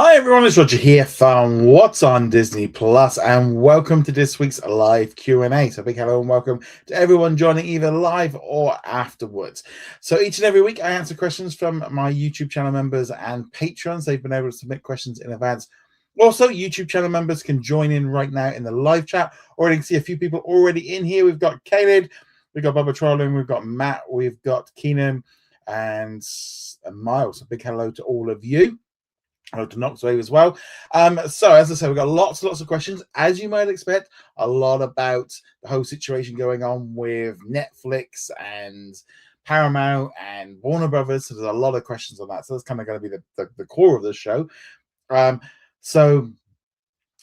Hi everyone, it's Roger here from What's on Disney Plus, and welcome to this week's live Q&A. So big hello and welcome to everyone joining either live or afterwards. So each and every week I answer questions from my YouTube channel members and patrons. They've been able to submit questions in advance. Also, YouTube channel members can join in right now in the live chat. Already can see a few people already in here. We've got Caleb, we've got Bubba Trolling, we've got Matt, we've got Keenan and Miles. A big hello to all of you. Hello to Knoxwave as well. So as I said, we've got lots of questions, as you might expect. A lot about the whole situation going on with Netflix and Paramount and Warner Brothers. So there's a lot of questions on that. So that's kind of going to be the core of the show. So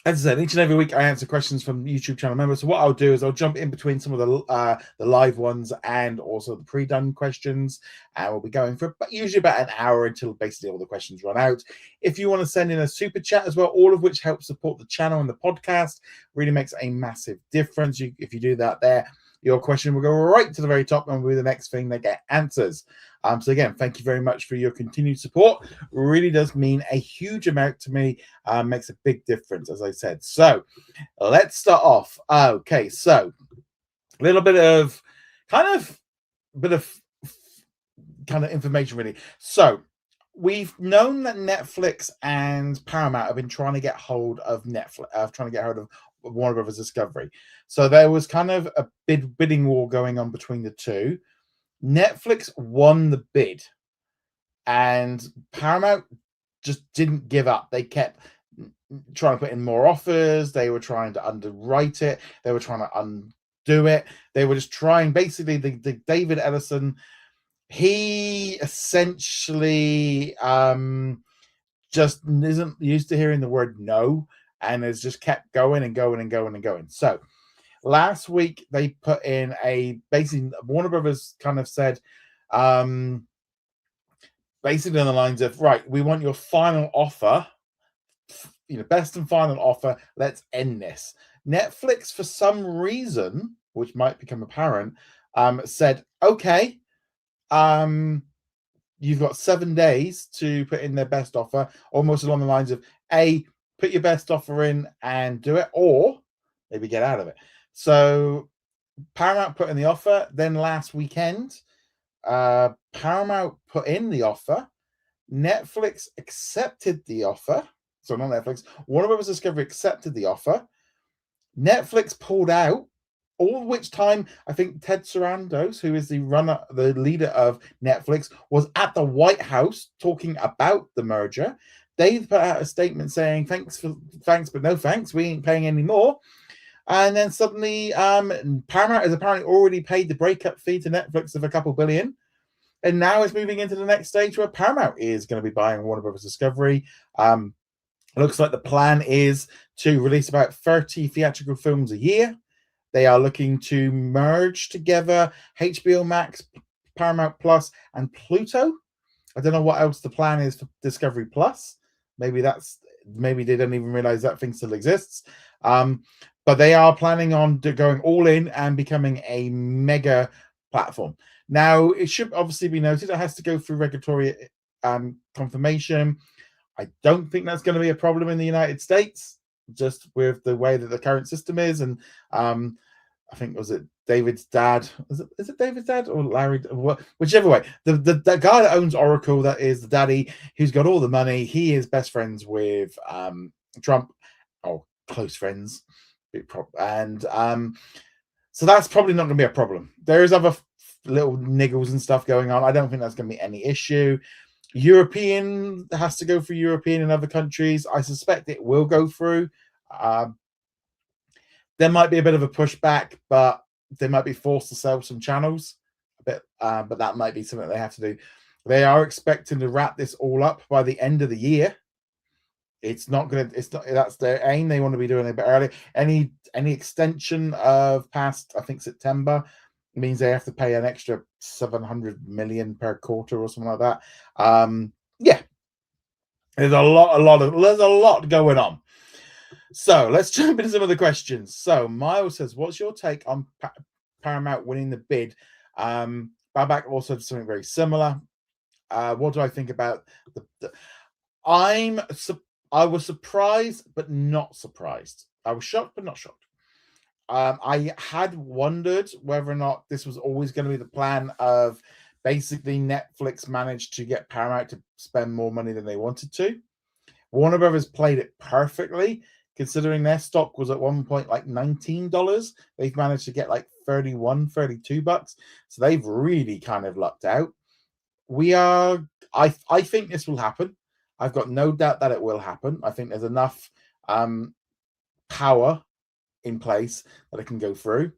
as I said, each and every week I answer questions from YouTube channel members. So what I'll do is I'll jump in between some of the live ones and also the pre-done questions, and we'll be going for usually about an hour until basically all the questions run out. If you want to send in a super chat as well, all of which helps support the channel and the podcast, really makes a massive difference. If you do that there, your question will go right to the very top and will be the next thing that get answers. So again, thank you very much for your continued support. It really does mean a huge amount to me. Makes a big difference, as I said. So let's start off. Okay, so a little bit of kind of information really. So we've known that Netflix and Paramount have been trying to get hold of Warner Brothers Discovery. So there was kind of a bidding war going on between the two. Netflix won the bid, and Paramount just didn't give up. They kept trying to put in more offers. They were trying to underwrite it. They were trying to undo it. They were just trying. Basically, the David Ellison, he essentially just isn't used to hearing the word no, and has just kept going and going and going and going. So last week they put in basically Warner Brothers kind of said basically on the lines of, right, we want your final offer, best and final offer, let's end this. Netflix, for some reason, which might become apparent, said, okay, you've got 7 days to put in their best offer, almost along the lines of, put your best offer in and do it, or maybe get out of it. So Paramount put in the offer. Then last weekend, Paramount put in the offer. Netflix accepted the offer. So not Netflix. Warner Brothers Discovery accepted the offer. Netflix pulled out. All of which time, I think Ted Sarandos, who is the leader of Netflix, was at the White House talking about the merger. They put out a statement saying, thanks, but no thanks. We ain't paying any more. And then suddenly, Paramount has apparently already paid the breakup fee to Netflix of a couple billion. And now it's moving into the next stage where Paramount is going to be buying Warner Brothers Discovery. It looks like the plan is to release about 30 theatrical films a year. They are looking to merge together HBO Max, Paramount Plus, and Pluto. I don't know what else the plan is for Discovery Plus. Maybe they don't even realize that thing still exists. But they are planning on going all in and becoming a mega platform. Now, it should obviously be noted, it has to go through regulatory confirmation. I don't think that's going to be a problem in the United States, just with the way that the current system is. And I think, was it David's dad? Is it David's dad or Larry? Whichever way. The guy that owns Oracle, that is the daddy who's got all the money. He is best friends with Trump, or close friends. And so that's probably not going to be a problem. There is other little niggles and stuff going on. I don't think that's going to be any issue. European has to go through European and other countries. I suspect it will go through. There might be a bit of a pushback, but they might be forced to sell some channels a bit, but that might be something they have to do. They are expecting to wrap this all up by the end of the year. That's their aim. They want to be doing it a bit early. Any extension of past, I think, September means they have to pay an extra 700 million per quarter or something like that. Yeah, there's a lot going on. So let's jump into some of the questions. So Miles says, what's your take on Paramount winning the bid? Babak also did something very similar. What do I think about I'm I was surprised, but not surprised. I was shocked, but not shocked. I had wondered whether or not this was always going to be the plan of basically Netflix managed to get Paramount to spend more money than they wanted to. Warner Brothers played it perfectly, considering their stock was at one point like $19. They've managed to get like 31, $32. So they've really kind of lucked out. I think this will happen. I've got no doubt that it will happen. I think there's enough power in place that it can go through.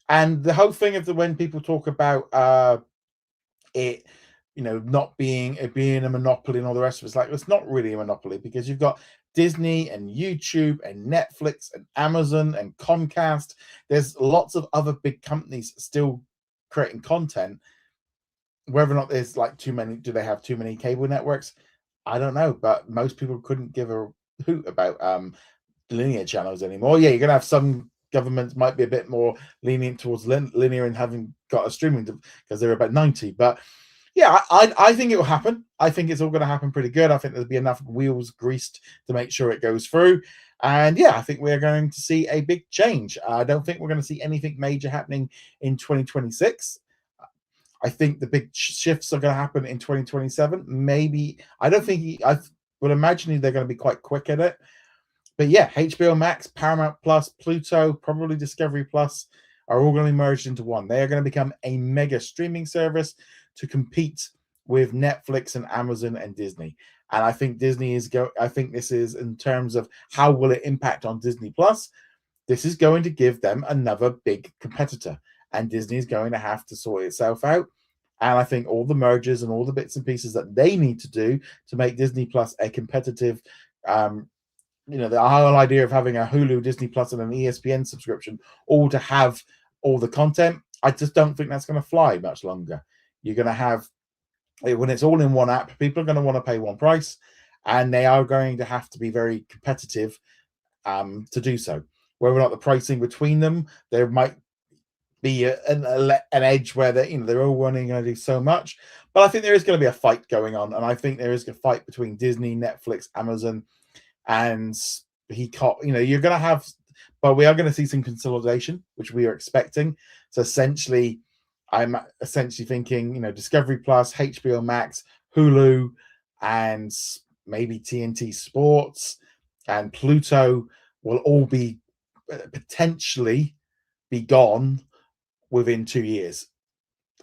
And the whole thing of when people talk about it, not being a monopoly and all the rest of it's like it's not really a monopoly, because you've got Disney and YouTube and Netflix and Amazon and Comcast. There's lots of other big companies still creating content. Whether or not there's like too many, do they have too many cable networks? I don't know, but most people couldn't give a hoot about linear channels anymore. Yeah, you're gonna have some governments might be a bit more lenient towards linear and having got a streaming because they're about 90. But yeah, I think it will happen. I think it's all going to happen pretty good. I think there'll be enough wheels greased to make sure it goes through. And yeah, I think we're going to see a big change. I don't think we're going to see anything major happening in 2026. I think the big shifts are going to happen in 2027. Maybe I don't think I would imagine they're going to be quite quick at it. But yeah, HBO Max, Paramount Plus, Pluto, probably Discovery Plus are all going to be merged into one. They are going to become a mega streaming service to compete with Netflix and Amazon and Disney. And I think I think this is, in terms of how will it impact on Disney Plus, this is going to give them another big competitor. And Disney is going to have to sort itself out. And I think all the mergers and all the bits and pieces that they need to do to make Disney Plus a competitive, the whole idea of having a Hulu, Disney Plus, and an ESPN subscription, all to have all the content, I just don't think that's going to fly much longer. You're going to have, when it's all in one app, people are going to want to pay one price, and they are going to have to be very competitive to do so. Whether or not the pricing between them, there might be an edge where they're all running going to do so much. But I think there is going to be a fight going on, and I think there is a fight between Disney, Netflix, Amazon, and you're going to have, but we are going to see some consolidation, which we are expecting. So essentially, I'm essentially thinking, Discovery Plus, HBO Max, Hulu, and maybe TNT Sports and Pluto will all be potentially be gone within 2 years.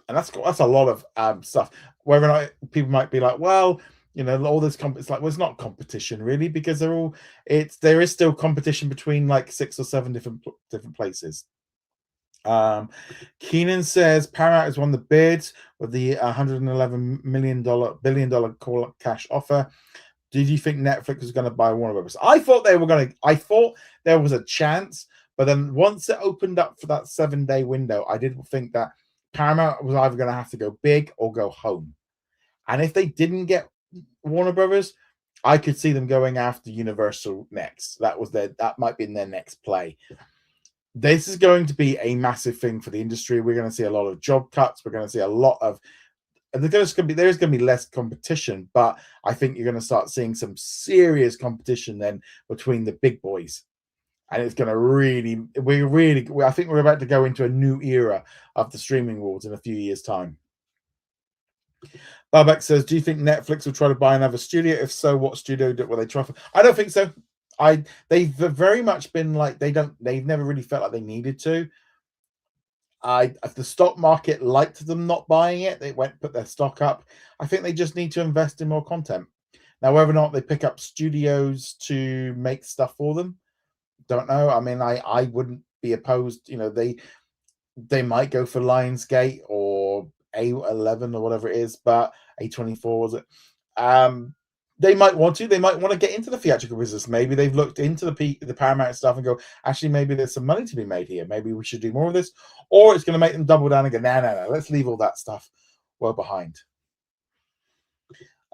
And that's a lot of stuff. Whether or not people might be like, well, all this it's like, well, it's not competition really, because there is still competition between like 6 or 7 different places. Keenan says Paramount has won the bid with the $111 billion call cash offer. Did you think Netflix was going to buy Warner Brothers? I thought there was a chance, but then once it opened up for that 7-day window, I did think that Paramount was either going to have to go big or go home. And if they didn't get Warner Brothers, I could see them going after Universal next. That might be in their next play. This is going to be a massive thing for the industry. We're going to see a lot of job cuts. We're going to see a lot of there is going to be less competition, but I think you're going to start seeing some serious competition then between the big boys. And it's going to I think we're about to go into a new era of the streaming wars in a few years' time. Babak says, do you think Netflix will try to buy another studio? If so, what studio will they try for? I don't think so. They've very much been like, they've never really felt like they needed to. If the stock market liked them not buying it, they put their stock up. I think they just need to invest in more content. Now, whether or not they pick up studios to make stuff for them, don't know. I mean, I wouldn't be opposed. They might go for Lionsgate or A11 or whatever it is, but A24 was it? They might want to. They might want to get into the theatrical business. Maybe they've looked into the Paramount stuff and go, actually, maybe there's some money to be made here. Maybe we should do more of this. Or it's going to make them double down and go, no. Let's leave all that stuff well behind.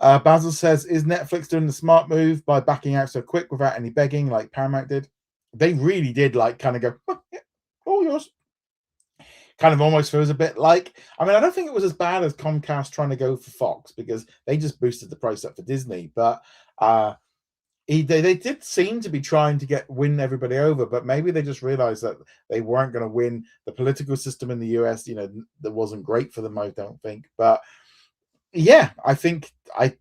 Basil says, is Netflix doing the smart move by backing out so quick without any begging like Paramount did? They really did kind of go, oh, yeah, all yours. Kind of almost feels a bit like, I don't think it was as bad as Comcast trying to go for Fox, because they just boosted the price up for Disney. But They did seem to be trying to win everybody over, but maybe they just realized that they weren't going to win. The political system in the US, that wasn't great for them, I don't think. But yeah, I think I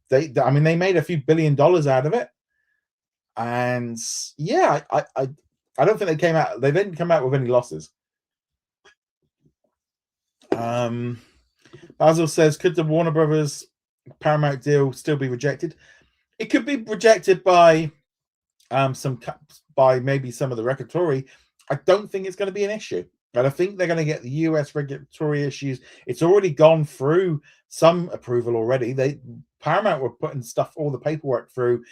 mean, they made a few $billions out of it, and yeah, I don't think they didn't come out with any losses. Basil says, could the Warner Brothers Paramount deal still be rejected? It could be rejected by maybe some of the regulatory. I don't think it's going to be an issue. And I think they're going to get the US regulatory issues. It's already gone through some approval already. Paramount were putting all the paperwork through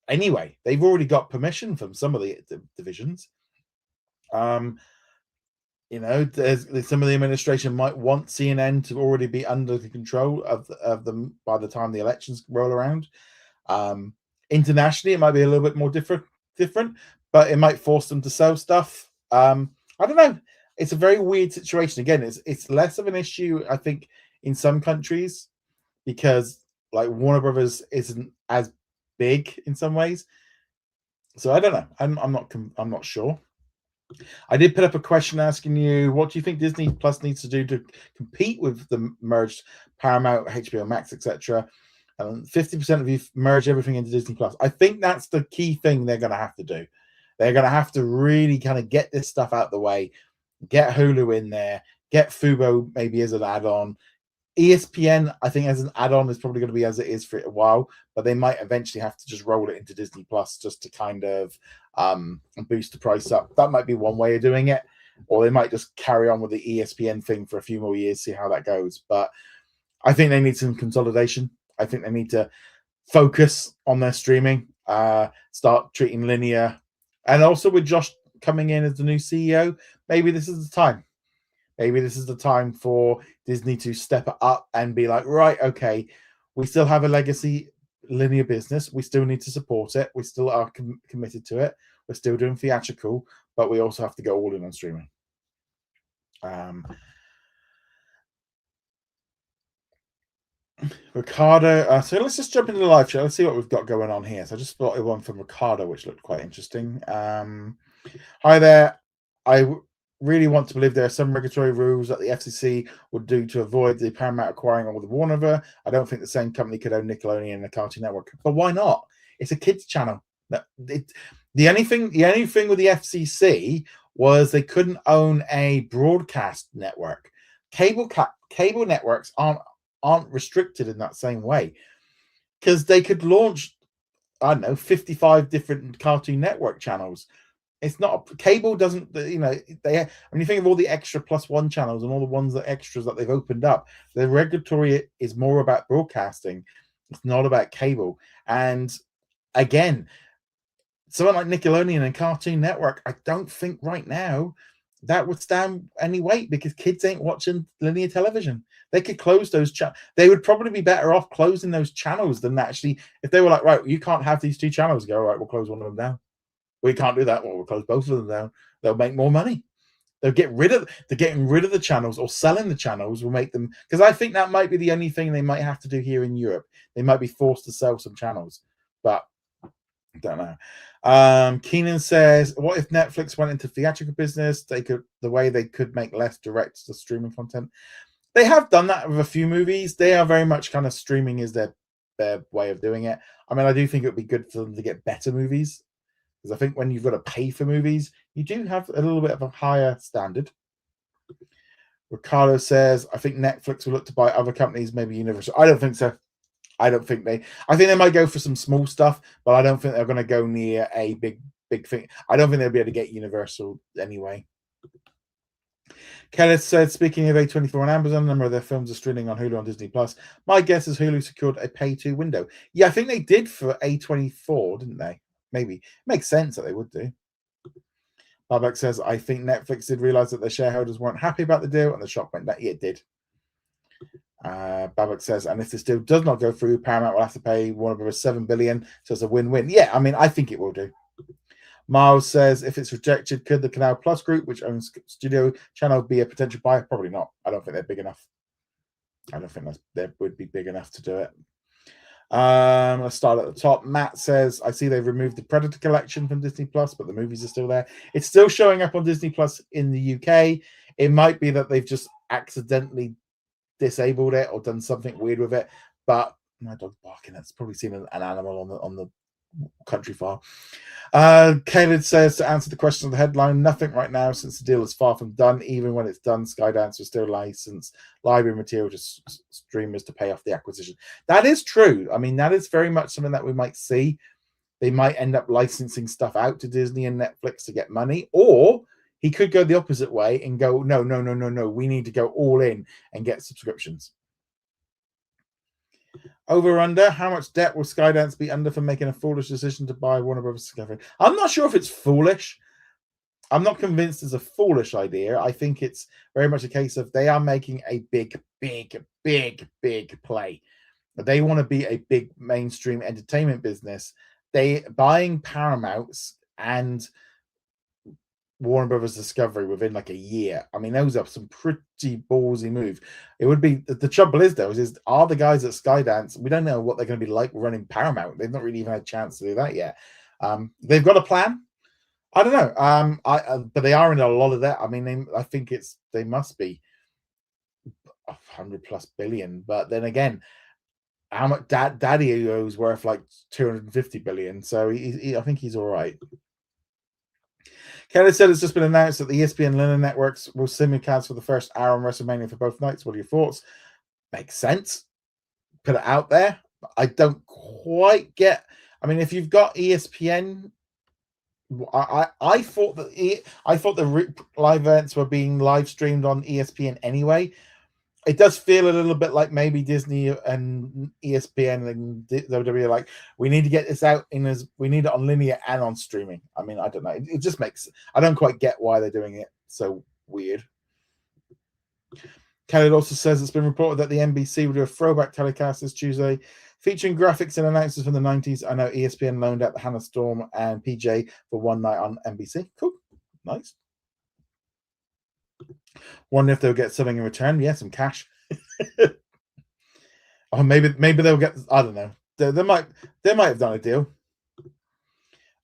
anyway. They've already got permission from some of the divisions. Some of the administration might want CNN to already be under the control of them by the time the elections roll around. Internationally, it might be a little bit more different, but it might force them to sell stuff. I don't know. It's a very weird situation. Again, it's less of an issue, I think, in some countries because like Warner Brothers isn't as big in some ways. So I don't know. I'm not sure. I did put up a question asking you, what do you think Disney Plus needs to do to compete with the merged Paramount, HBO Max, etc.? 50% of you merge everything into Disney Plus. I think that's the key thing they're going to have to do. They're going to have to really kind of get this stuff out the way, get Hulu in there, get Fubo maybe as an add-on. ESPN, I think, as an add-on is probably going to be as it is for a while, but they might eventually have to just roll it into Disney Plus just to kind of boost the price up. That might be one way of doing it, or they might just carry on with the ESPN thing for a few more years, see how that goes. But I think they need some consolidation. I think they need to focus on their streaming, start treating linear, and also with Josh coming in as the new CEO, maybe this is the time. Maybe this is the time for Disney to step up and be like, right, okay, we still have a legacy linear business. We still need to support it. We still are committed to it. We're still doing theatrical, but we also have to go all in on streaming. Ricardo, so let's just jump into the live show. Let's see what we've got going on here. So I just spotted one from Ricardo, which looked quite interesting. Hi there. I really want to believe there are some regulatory rules that the FCC would do to avoid the Paramount acquiring all the Warner. I don't think the same company could own Nickelodeon and the Cartoon Network. But why not? It's a kids channel. The only thing with the FCC was they couldn't own a broadcast network. Cable networks aren't restricted in that same way because they could launch, I don't know, 55 different Cartoon Network channels. It's not cable doesn't, when you think of all the extra +1 channels and all the ones that extras that they've opened up, the regulatory is more about broadcasting. It's not about cable. And again, someone like Nickelodeon and Cartoon Network, I don't think right now that would stand any weight because kids ain't watching linear television. They could close those channels. They would probably be better off closing those channels than actually, if they were like, right, you can't have these 2 channels. Go, all right, we'll close one of them down. We can't do that. Well, we'll close both of them down. They'll make more money. They're getting rid of the channels or selling the channels will make them, because I think that might be the only thing they might have to do here in Europe. They might be forced to sell some channels, but I don't know. Keenan says, what if Netflix went into theatrical business? The way they could make less direct to streaming content. They have done that with a few movies. They are very much kind of streaming is their way of doing it. I mean, I do think it would be good for them to get better movies. Because I think when you've got to pay for movies, you do have a little bit of a higher standard. Ricardo says, I think Netflix will look to buy other companies, maybe Universal. I don't think so. I think they might go for some small stuff, but I don't think they're going to go near a big thing. I don't think they'll be able to get Universal anyway. Kenneth said, speaking of A24 on Amazon, a number of their films are streaming on Hulu and Disney Plus. My guess is Hulu secured a pay-to window. Yeah, I think they did for A24, didn't they? Maybe. It makes sense that they would do. Babak says, I think Netflix did realize that their shareholders weren't happy about the deal, and the shock went that it did. Babak says, and if this deal does not go through, Paramount will have to pay Warner Bros. $7 billion, so it's a win-win. Yeah, I mean, I think it will do. Miles says, if it's rejected, could the Canal Plus Group, which owns Studio Channel, be a potential buyer? Probably not. I don't think they're big enough. I don't think they would be big enough to do it. Let's start at the top. Matt says, I see they've removed the Predator collection from Disney Plus, but the movies are still there. It's still showing up on Disney Plus in the UK. It might be that they've just accidentally disabled it or done something weird with it, but my dog's barking. It's probably seen an animal on the country farm. Caleb says, to answer the question of the headline, nothing right now since the deal is far from done. Even when it's done, Skydance will still license library material to streamers to pay off the acquisition. That is true. I mean, that is very much something that we might see. They might end up licensing stuff out to Disney and Netflix to get money, or he could go the opposite way and go, no. We need to go all in and get subscriptions. Over under, how much debt will Skydance be under for making a foolish decision to buy Warner Brothers Discovery? I'm not sure if it's foolish. I'm not convinced it's a foolish idea. I think it's very much a case of they are making a big play. They want to be a big mainstream entertainment business. They buying Paramount and Warner Brothers Discovery within like a year. I mean, those are some pretty ballsy moves. It would be, the trouble is though, is are the guys at Skydance, we don't know what they're going to be like running Paramount. They've not really even had a chance to do that yet. They've got a plan. I don't know. But they are in a lot of that. I mean, I think they must be 100+ billion. But then again, how much Daddy owes worth like 250 billion. So I think he's all right. Kelly said it's just been announced that the ESPN Linear networks will simulcast for the first hour on WrestleMania for both nights. What are your thoughts? Makes sense. Put it out there. I don't quite get. I mean, if you've got ESPN, I thought the live events were being live streamed on ESPN anyway. It does feel a little bit like maybe Disney and ESPN and WWE are like, we need to get this out we need it on linear and on streaming. I mean, I don't know. It just makes, I don't quite get why they're doing it so weird. Kelly also says it's been reported that the NBC will do a throwback telecast this Tuesday featuring graphics and announcers from the 90s. I know ESPN loaned out the Hannah Storm and PJ for one night on NBC. Cool. Nice. Wonder if they'll get something in return. Yeah, some cash. Or maybe they'll get, I don't know. They might have done a deal.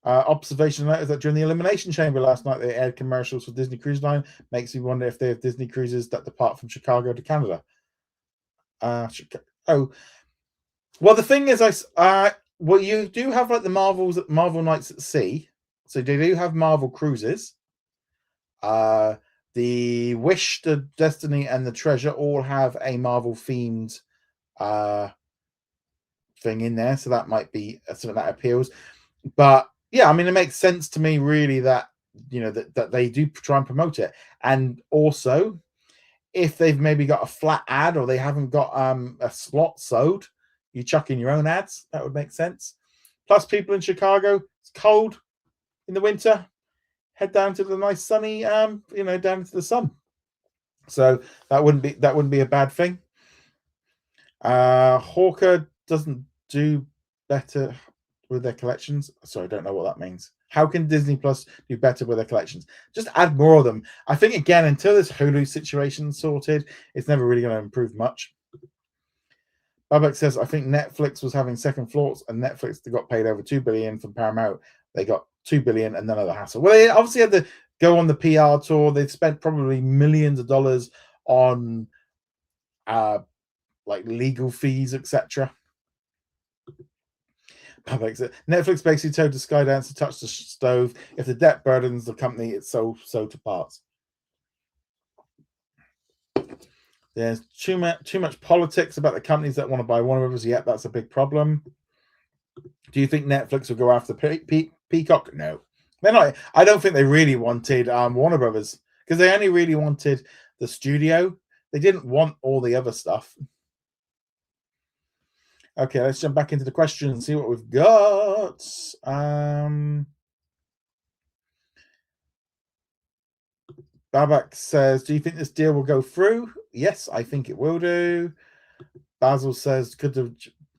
Observation note is that during the Elimination Chamber last night, they aired commercials for Disney Cruise Line. Makes me wonder if they have Disney cruises that depart from Chicago to Canada. Well, the thing is, well, you do have like the Marvel Nights at Sea, so they do have Marvel cruises. The Wish, the Destiny, and the Treasure all have a Marvel themed thing in there, so that might be something that appeals. But yeah, I mean, it makes sense to me really that that they do try and promote it, and also if they've maybe got a flat ad or they haven't got a slot sold, you chuck in your own ads. That would make sense. Plus, people in Chicago, it's cold in the winter. Head down to the nice sunny, down into the sun. So that wouldn't be a bad thing. Hawker doesn't do better with their collections. Sorry, I don't know what that means. How can Disney Plus do better with their collections? Just add more of them. I think, again, until this Hulu situation sorted, it's never really going to improve much. Babak says, I think Netflix was having second thoughts, and Netflix got paid over $2 billion from Paramount. They got $2 billion and none of the hassle. Well, they obviously had to go on the PR tour. They've spent probably millions of dollars on like legal fees, etc. Netflix basically told the Skydance to touch the stove. If the debt burdens the company, it's so to parts. There's too much politics about the companies that want to buy Warner Brothers. Yet that's a big problem. Do you think Netflix will go after Peacock? No, they're not. I don't think they really wanted Warner Brothers, because they only really wanted the studio. They didn't want all the other stuff. Okay, let's jump back into the question and see what we've got. Babak says, do you think this deal will go through? Yes, I think it will do. Basil says, could the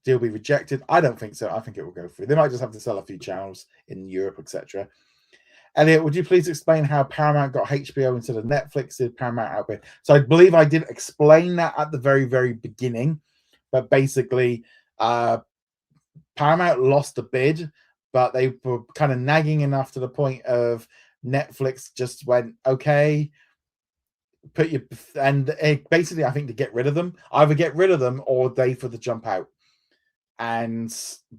deal be rejected? I don't think so. I think it will go through. They might just have to sell a few channels in Europe, etc. Elliot, would you please explain how Paramount got HBO instead of Netflix? Did Paramount outbid? So I believe I did explain that at the very, very beginning. But basically, Paramount lost the bid, but they were kind of nagging enough to the point of Netflix just went, okay, put your, and basically I think to get rid of them, either get rid of them or they for the jump out. And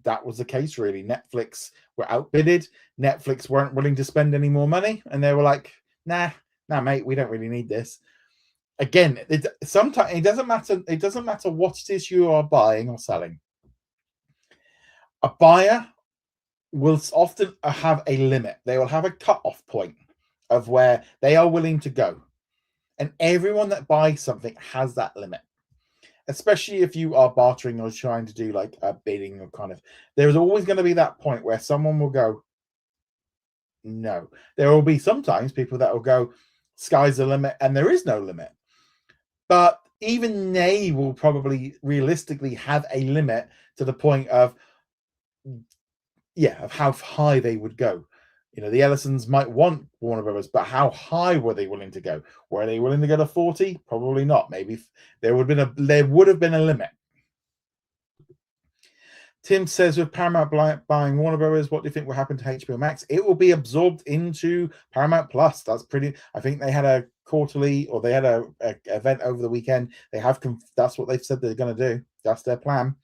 that was the case, really. Netflix were outbidded. Netflix weren't willing to spend any more money, and they were like, nah, mate, we don't really need this. Again, sometimes it doesn't matter. It doesn't matter what it is you are buying or selling. A buyer will often have a limit. They will have a cut-off point of where they are willing to go. And everyone that buys something has that limit, especially if you are bartering or trying to do like a bidding or kind of, there's always going to be that point where someone will go, no. There will be sometimes people that will go, sky's the limit, and there is no limit. But even they will probably realistically have a limit to the point of, of how high they would go. You know, the Ellisons might want Warner Brothers, but how high were they willing to go? Were they willing to go to 40? Probably not. Maybe there would have been a limit. Tim says, with Paramount buying Warner Brothers, what do you think will happen to HBO Max? It will be absorbed into Paramount Plus. That's pretty. I think they had a quarterly, or they had a event over the weekend. They have. That's what they've said they're going to do. That's their plan.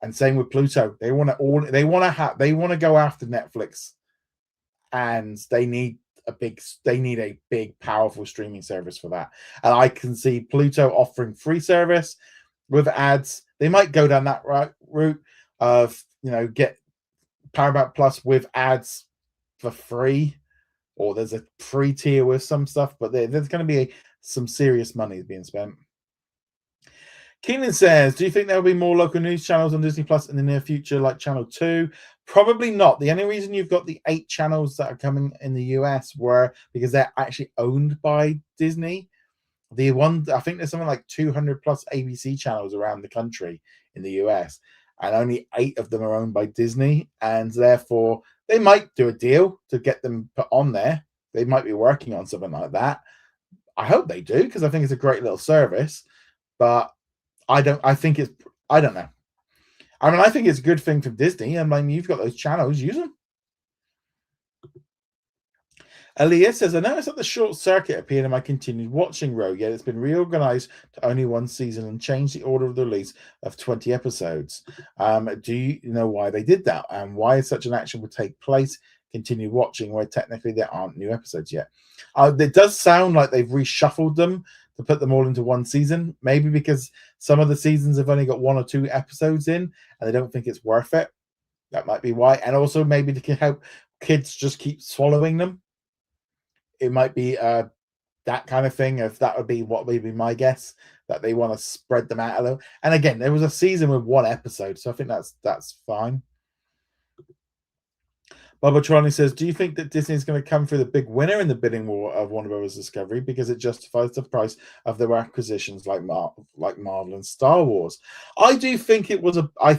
And same with Pluto. They want to go after Netflix, and they need a big, powerful streaming service for that. And I can see Pluto offering free service with ads. They might go down that route of, get Paramount Plus with ads for free, or there's a free tier with some stuff, but there's going to be some serious money being spent. Keenan says, do you think there will be more local news channels on Disney Plus in the near future, like Channel 2? Probably not. The only reason you've got the 8 channels that are coming in the US were because they're actually owned by Disney. The one, I think there's something like 200 plus ABC channels around the country in the US, and only 8 of them are owned by Disney, and therefore they might do a deal to get them put on there. They might be working on something like that. I hope they do, because I think it's a great little service, but I don't know. I mean, I think it's a good thing for Disney. I mean, you've got those channels, use them. Elias says, I noticed that the short circuit appeared in my continued watching row, yet it's been reorganized to only one season and changed the order of the release of 20 episodes. Do you know why they did that, and why such an action would take place? Continue watching where technically there aren't new episodes yet. It does sound like they've reshuffled them to put them all into one season, maybe because some of the seasons have only got 1 or 2 episodes in and they don't think it's worth it. That might be why. And also maybe to help kids just keep swallowing them. It might be that kind of thing. If that would be what would be my guess, that they want to spread them out a little. And again, there was a season with 1 episode, so I think that's fine. Bubba Trony says, do you think that Disney is going to come through the big winner in the bidding war of Warner Brothers Discovery because it justifies the price of their acquisitions like Marvel and Star Wars? I do think it was I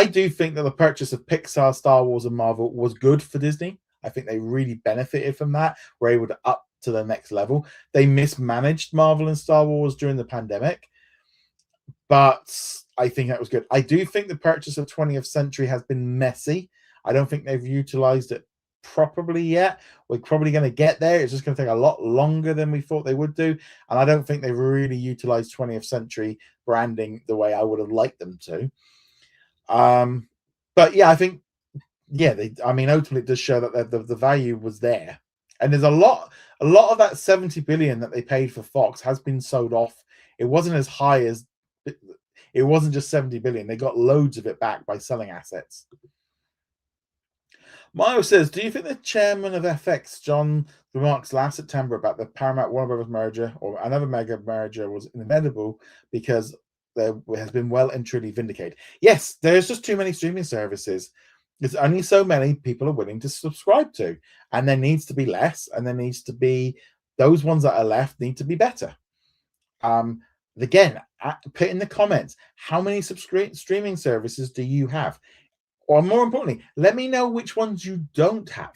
do think that the purchase of Pixar, Star Wars, and Marvel was good for Disney. I think they really benefited from that. Were able to up to the next level. They mismanaged Marvel and Star Wars during the pandemic, but I think that was good. I do think the purchase of 20th Century has been messy. I don't think they've utilized it properly yet. We're probably going to get there. It's just going to take a lot longer than we thought they would do. And I don't think they've really utilized 20th Century branding the way I would have liked them to. But yeah, I think, ultimately it does show that the value was there. And there's a lot of that 70 billion that they paid for Fox has been sold off. It wasn't as high as, it wasn't just 70 billion. They got loads of it back by selling assets. Miles says, do you think the chairman of FX, John, remarks last September about the Paramount Warner Brothers merger or another mega merger was inevitable because there has been well and truly vindicated? Yes, there's just too many streaming services. There's only so many people are willing to subscribe to, and there needs to be less, and there needs to be, those ones that are left need to be better. Again, put in the comments, how many streaming services do you have? Or more importantly, let me know which ones you don't have.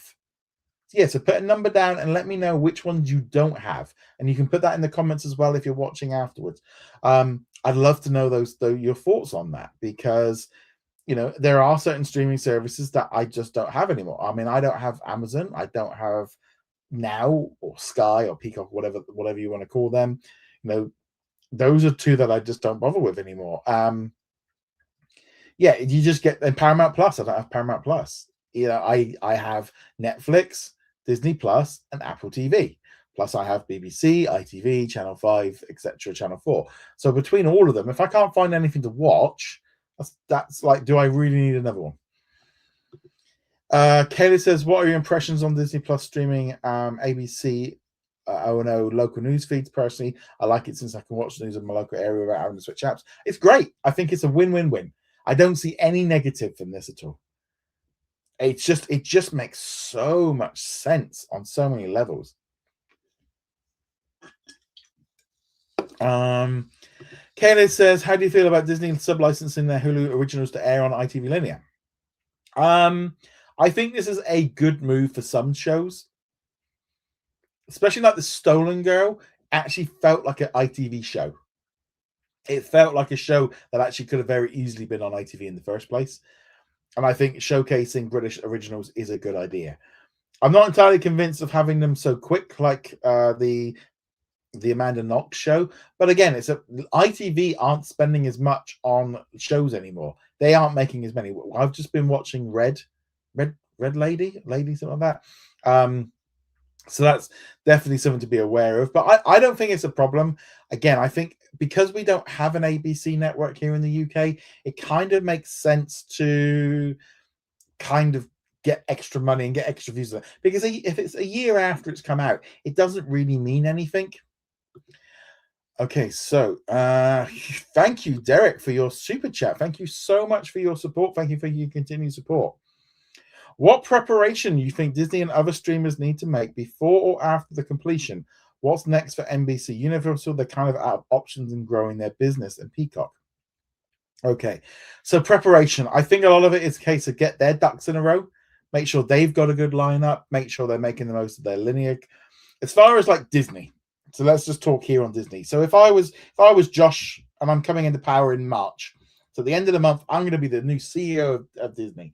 Yeah, so put a number down and let me know which ones you don't have. And you can put that in the comments as well if you're watching afterwards. I'd love to know your thoughts on that, because there are certain streaming services that I just don't have anymore. I mean, I don't have Amazon. I don't have Now or Sky or Peacock, whatever you want to call them. Those are two that I just don't bother with anymore. Yeah, you just get and Paramount Plus. I don't have Paramount Plus. I have Netflix, Disney Plus, and Apple TV. Plus, I have BBC, ITV, Channel 5, etc., Channel 4. So between all of them, if I can't find anything to watch, that's like, do I really need another one? Kaylee says, what are your impressions on Disney Plus streaming? ABC, O&O local news feeds. Personally, I like it since I can watch the news in my local area without having to switch apps. It's great. I think it's a win-win-win. I don't see any negative from this at all. It just makes so much sense on so many levels. Kayla says, how do you feel about Disney sub-licensing their Hulu originals to air on ITV Linear? I think this is a good move for some shows, especially like The Stolen Girl actually felt like an ITV show. It felt like a show that actually could have very easily been on ITV in the first place. And I think showcasing British originals is a good idea. I'm not entirely convinced of having them so quick, like the Amanda Knox show. But again, ITV aren't spending as much on shows anymore. They aren't making as many. I've just been watching Red Lady, something like that. So that's definitely something to be aware of. But I don't think it's a problem. Again, I think because we don't have an ABC network here in the UK, it kind of makes sense to kind of get extra money and get extra views. Because if it's a year after it's come out, it doesn't really mean anything. Okay, so thank you, Derek, for your super chat. Thank you so much for your support. Thank you for your continued support. What preparation do you think Disney and other streamers need to make before or after the completion? What's next for NBC Universal? They're kind of out of options in growing their business and Peacock. Okay, so preparation. I think a lot of it is a case of get their ducks in a row, make sure they've got a good lineup, make sure they're making the most of their linear. As far as like Disney, so let's just talk here on Disney. So if I was Josh and I'm coming into power in March, so at the end of the month, I'm going to be the new CEO of Disney.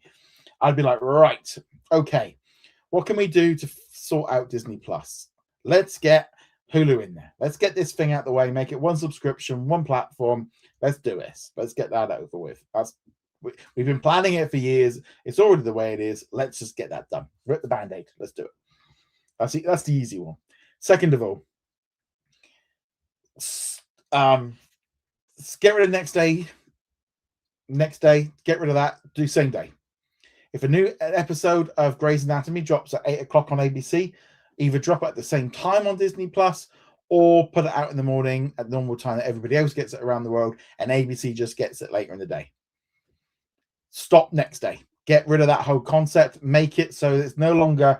I'd be like, right, okay, what can we do to sort out Disney Plus? Let's get Hulu in there. Let's get this thing out the way, make it one subscription, one platform. Let's do this. Let's get that over with. We've been planning it for years. It's already the way it is. Let's just get that done. Rip the Band-Aid. Let's do it. That's the easy one. Second of all, get rid of next day. Get rid of that. Do same day. If a new episode of Grey's Anatomy drops at 8 o'clock on ABC, either drop it at the same time on Disney Plus or put it out in the morning at the normal time that everybody else gets it around the world, and ABC just gets it later in the day. Stop next day. Get rid of that whole concept. Make it so it's no longer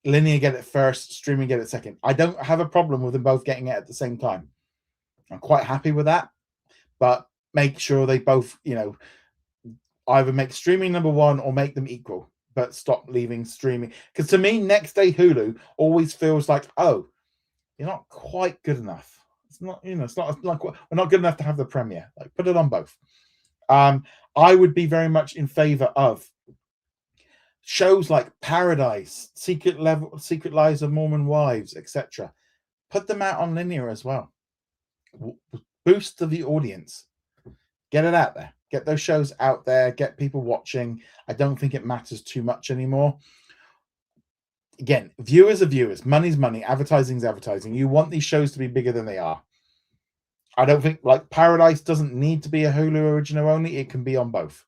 linear get it first, streaming get it second. I don't have a problem with them both getting it at the same time. I'm quite happy with that, but make sure they both, either make streaming number one or make them equal, but stop leaving streaming. Because to me, next day Hulu always feels like, oh, you're not quite good enough. It's not, it's not like we're not good enough to have the premiere. Like, put it on both. I would be very much in favor of shows like Paradise, Secret Lives of Mormon Wives, etc. Put them out on linear as well. Boost to the audience. Get it out there. Get those shows out there. Get people watching. I don't think it matters too much anymore. Again, viewers are viewers. Money's money. Advertising's advertising. You want these shows to be bigger than they are. I don't think, like, Paradise doesn't need to be a Hulu original only. It can be on both.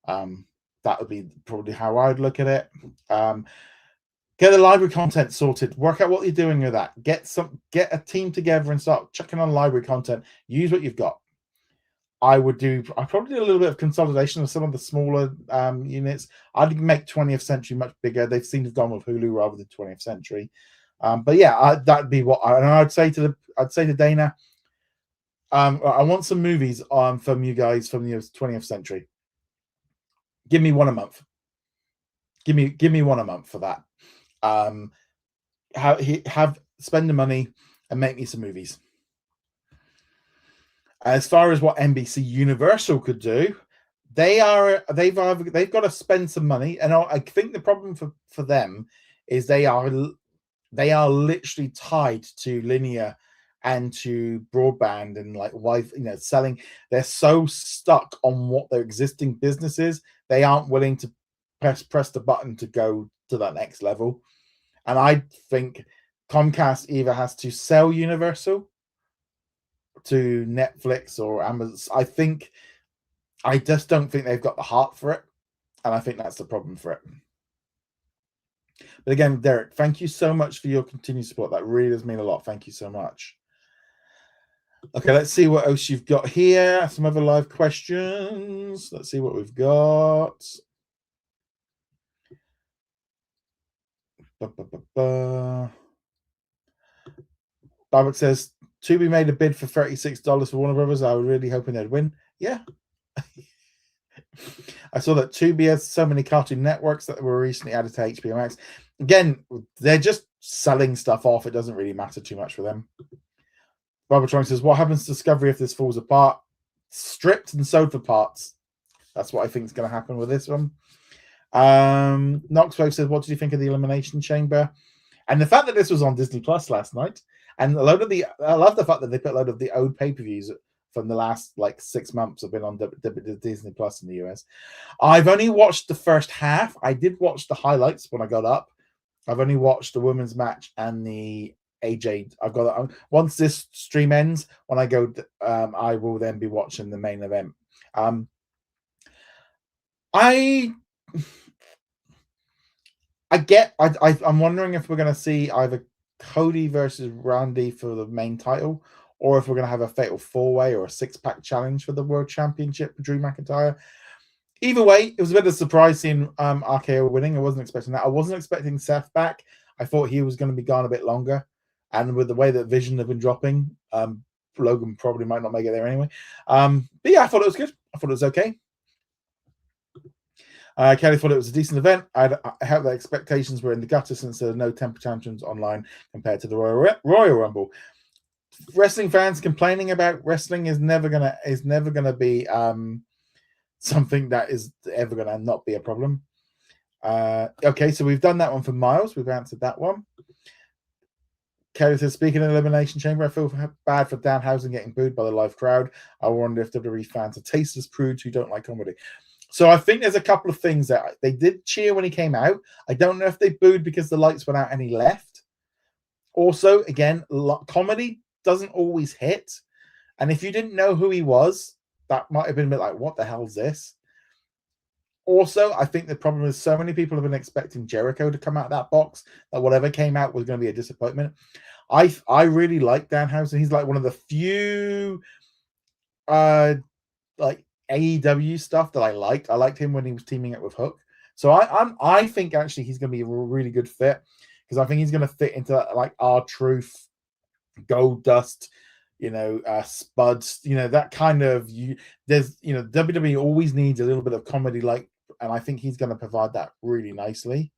That would be probably how I'd look at it. Get the library content sorted. Work out what you're doing with that. Get a team together and start chucking on library content. Use what you've got. I probably do a little bit of consolidation of some of the smaller units. I'd make 20th Century much bigger. They've seemed to have gone with Hulu rather than 20th Century. But yeah, that'd be what I'd say to Dana. I want some movies from you guys from the 20th Century. Give me one a month. Give me one a month for that. Spend the money and make me some movies. As far as what NBC Universal could do, they've got to spend some money, and I think the problem for them is they are literally tied to linear and to broadband and like Wi-Fi, selling. They're so stuck on what their existing business is, they aren't willing to press the button to go to that next level. And I think Comcast either has to sell Universal to Netflix or Amazon. I just don't think they've got the heart for it, and I think that's the problem for it. But again, Derek, thank you so much for your continued support. That really does mean a lot. Thank you so much. Okay, let's see what else you've got here. Some other live questions. Let's see what we've got. Babbitt says, Tubi made a bid for $36 for Warner Brothers. I was really hoping they'd win. Yeah. I saw that Tubi has so many Cartoon Networks that were recently added to HBO Max. Again, they're just selling stuff off. It doesn't really matter too much for them. Barbertron says, what happens to Discovery if this falls apart? Stripped and sold for parts. That's what I think is going to happen with this one. Knoxwave says, what did you think of the Elimination Chamber? And the fact that this was on Disney Plus last night, and I love the fact that they put a load of the old pay-per-views from the last 6 months have been on Disney Plus in the US. I've only watched the first half. I did watch the highlights when I got up. I've only watched the women's match and the AJ. I've got once this stream ends, when I go, I will then be watching the main event. I'm wondering if we're going to see either Cody versus Randy for the main title, or if we're going to have a fatal 4-way or a 6-pack challenge for the world championship for Drew McIntyre. Either way, it was a bit of a surprise seeing RKO winning. I wasn't expecting that. I wasn't expecting Seth back. I thought he was going to be gone a bit longer. And with the way that Vision have been dropping, Logan probably might not make it there anyway. But yeah, I thought it was good. I thought it was okay. Kelly thought it was a decent event. I hope that expectations were in the gutter since there are no temper tantrums online compared to the Royal Rumble. Wrestling fans complaining about wrestling is never gonna be something that is ever gonna not be a problem. Okay, so we've done that one for Miles. We've answered that one. Kelly says, speaking of Elimination Chamber, I feel bad for Danhausen getting booed by the live crowd. I wonder if WWE fans are tasteless prudes who don't like comedy. So I think there's a couple of things that they did cheer when he came out. I don't know if they booed because the lights went out and he left. Also, again, comedy doesn't always hit. And if you didn't know who he was, that might have been a bit like, what the hell is this? Also, I think the problem is so many people have been expecting Jericho to come out of that box that whatever came out was going to be a disappointment. I really like Danhausen. He's like one of the few like AEW stuff that I liked. I liked him when he was teaming up with Hook. So I think actually he's going to be a really good fit, because I think he's going to fit into like R-Truth, Gold Dust, Spuds, that kind of WWE always needs a little bit of comedy, and I think he's going to provide that really nicely.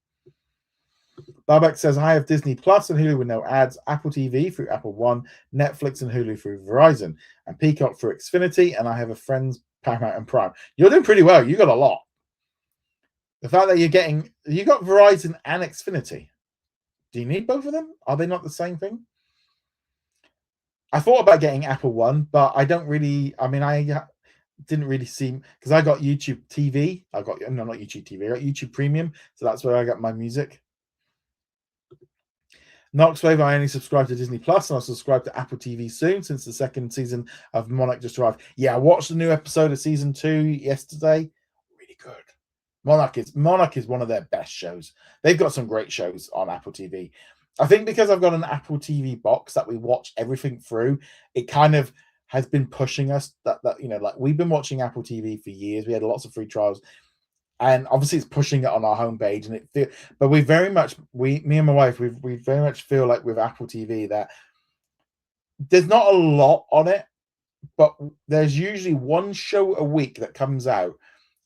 Babak says, I have Disney Plus and Hulu with no ads, Apple TV through Apple One, Netflix and Hulu through Verizon, and Peacock through Xfinity, and I have a friend's Paramount and Prime. You're doing pretty well. You got a lot. The fact that you got Verizon and Xfinity. Do you need both of them? Are they not the same thing? I thought about getting Apple One, but I didn't really see, because I got YouTube TV. Not YouTube TV. I got YouTube Premium, so that's where I got my music. Knoxwave, I only subscribe to Disney Plus, and I'll subscribe to Apple TV soon, since the second season of Monarch just arrived. Yeah, I watched the new episode of season 2 yesterday. Really good. Monarch is one of their best shows. They've got some great shows on Apple TV. I think because I've got an Apple TV box that we watch everything through, it kind of has been pushing us that we've been watching Apple TV for years. We had lots of free trials, and obviously it's pushing it on our homepage, but me and my wife, we very much feel like with Apple TV that there's not a lot on it, but there's usually one show a week that comes out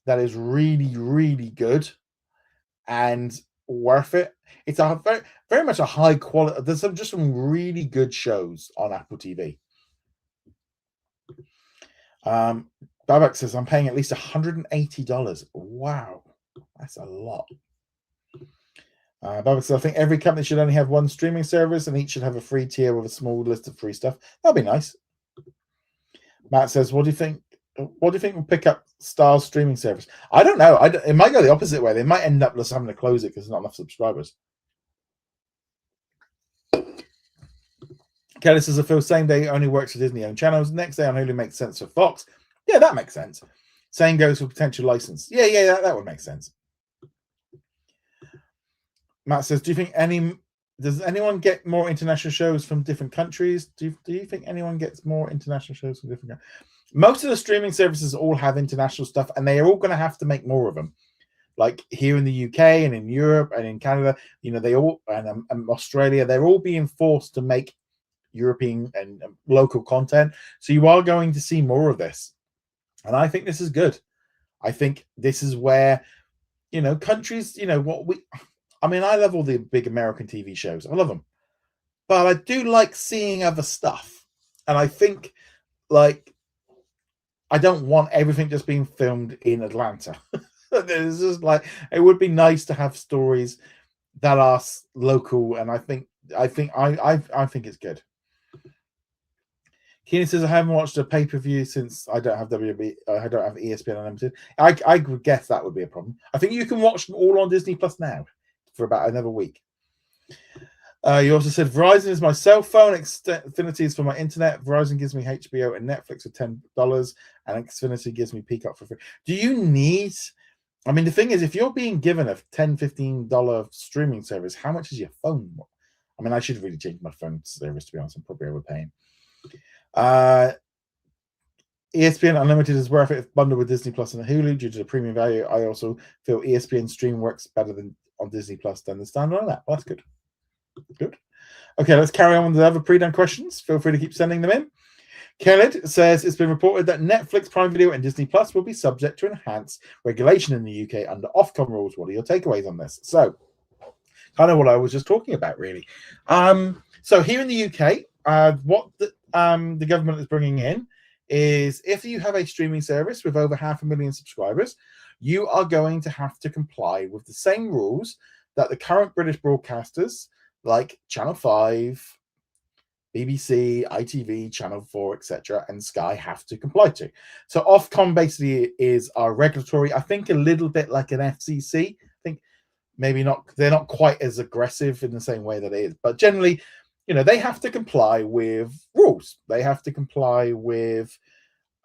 that is really, really good and worth it. It's a very, very much a high quality. There's some really good shows on Apple TV. Babak says, I'm paying at least $180. Wow, that's a lot. Babak says, I think every company should only have one streaming service and each should have a free tier with a small list of free stuff. That'd be nice. Matt says, what do you think? What do you think will pick up Star's streaming service? I don't know. It might go the opposite way. They might end up just having to close it because there's not enough subscribers. Kelly says, I feel same day only works for Disney-owned channels. Next day on Hulu makes sense for Fox. Yeah, that makes sense. Same goes for potential license. Yeah, that would make sense. Matt says, do you think does anyone get more international shows from different countries? Do you think anyone gets more international shows from different countries? Most of the streaming services all have international stuff, and they are all going to have to make more of them. Like here in the UK and in Europe and in Canada, they all, and Australia, they're all being forced to make European and local content. So you are going to see more of this. And I think this is good. I think this is where, countries, I love all the big American TV shows. I love them. But I do like seeing other stuff. And I think, I don't want everything just being filmed in Atlanta. It's just it would be nice to have stories that are local. And I think it's good. Keenan says, I haven't watched a pay-per-view since I don't have WB. I don't have ESPN Unlimited. I would guess that would be a problem. I think you can watch them all on Disney Plus now for about another week. You also said, Verizon is my cell phone. Xfinity is for my internet. Verizon gives me HBO and Netflix for $10, and Xfinity gives me Peacock for free. Do you need... the thing is, if you're being given a $10, $15 streaming service, how much is your phone? I should really change my phone service, to be honest. I'm probably overpaying. ESPN Unlimited is worth it if bundled with Disney Plus and Hulu due to the premium value. I also feel ESPN Stream works better than on Disney Plus than the standalone app. Well, that's good. Good. Okay, let's carry on with the other pre-done questions. Feel free to keep sending them in. Khaled says it's been reported that Netflix, Prime Video, and Disney Plus will be subject to enhanced regulation in the UK under Ofcom rules. What are your takeaways on this? So, kind of what I was just talking about, really. So here in the UK, what the government is bringing in is if you have a streaming service with over 500,000 subscribers, you are going to have to comply with the same rules that the current British broadcasters like Channel 5, BBC, ITV, Channel 4, etc., and Sky have to comply to. So Ofcom basically is our regulatory, I think a little bit like an FCC. I think maybe not, they're not quite as aggressive in the same way that it is, but generally, they have to comply with rules. They have to comply with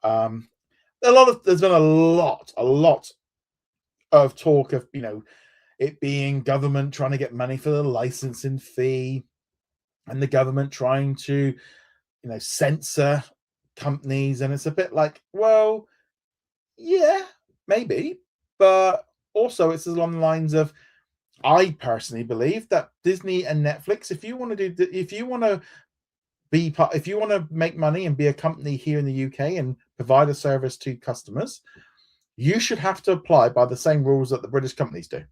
there's been a lot of talk of, it being government trying to get money for the licensing fee and the government trying to, censor companies. And it's a bit like, well, yeah, maybe. But also it's along the lines of, I personally believe that Disney and Netflix, if you want to make money and be a company here in the UK and provide a service to customers, you should have to apply by the same rules that the British companies do.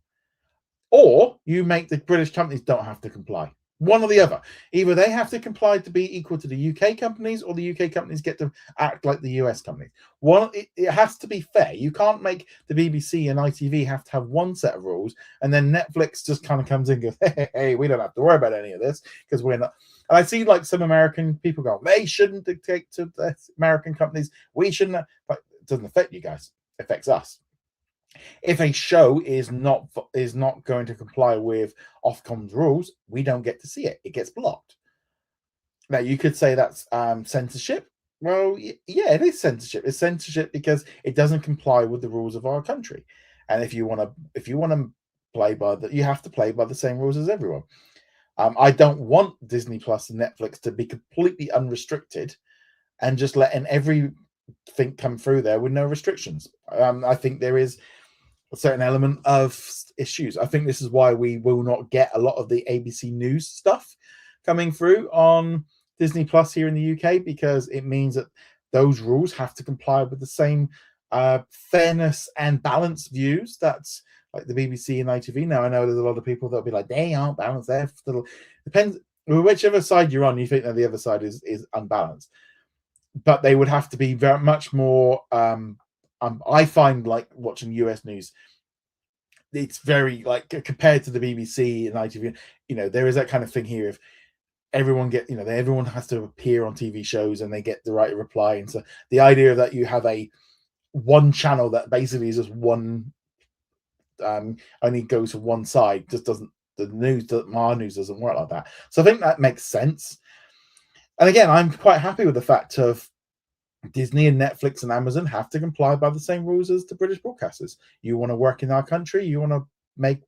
Or you make the British companies don't have to comply. One or the other. Either they have to comply to be equal to the UK companies, or the UK companies get to act like the US companies. It has to be fair. You can't make the BBC and ITV have to have one set of rules, and then Netflix just kind of comes in and goes, hey, we don't have to worry about any of this because we're not. And I see some American people go, they shouldn't dictate to the American companies. We shouldn't. But it doesn't affect you guys. It affects us. If a show is not going to comply with Ofcom's rules, we don't get to see it. It gets blocked. Now, you could say that's censorship. Well, yeah, it is censorship. It's censorship because it doesn't comply with the rules of our country. And if you want to play by you have to play by the same rules as everyone. I don't want Disney Plus and Netflix to be completely unrestricted and just letting everything come through there with no restrictions. I think there is a certain element of issues. I think this is why we will not get a lot of the ABC News stuff coming through on Disney Plus here in the UK, because it means that those rules have to comply with the same fairness and balanced views that's like the BBC and ITV. Now, I know there's a lot of people that'll be like, they aren't balanced. They're still... Depends whichever side you're on, you think that the other side is unbalanced. But they would have to be very much more I find like watching US news, it's very like compared to the BBC and ITV, there is that kind of thing here of everyone has to appear on TV shows and they get the right reply. And so the idea of that you have a one channel that basically is just one, only goes to one side, just doesn't, our news doesn't work like that. So I think that makes sense. And again, I'm quite happy with the fact of Disney and Netflix and Amazon have to comply by the same rules as the British broadcasters. You want to work in our country, you want to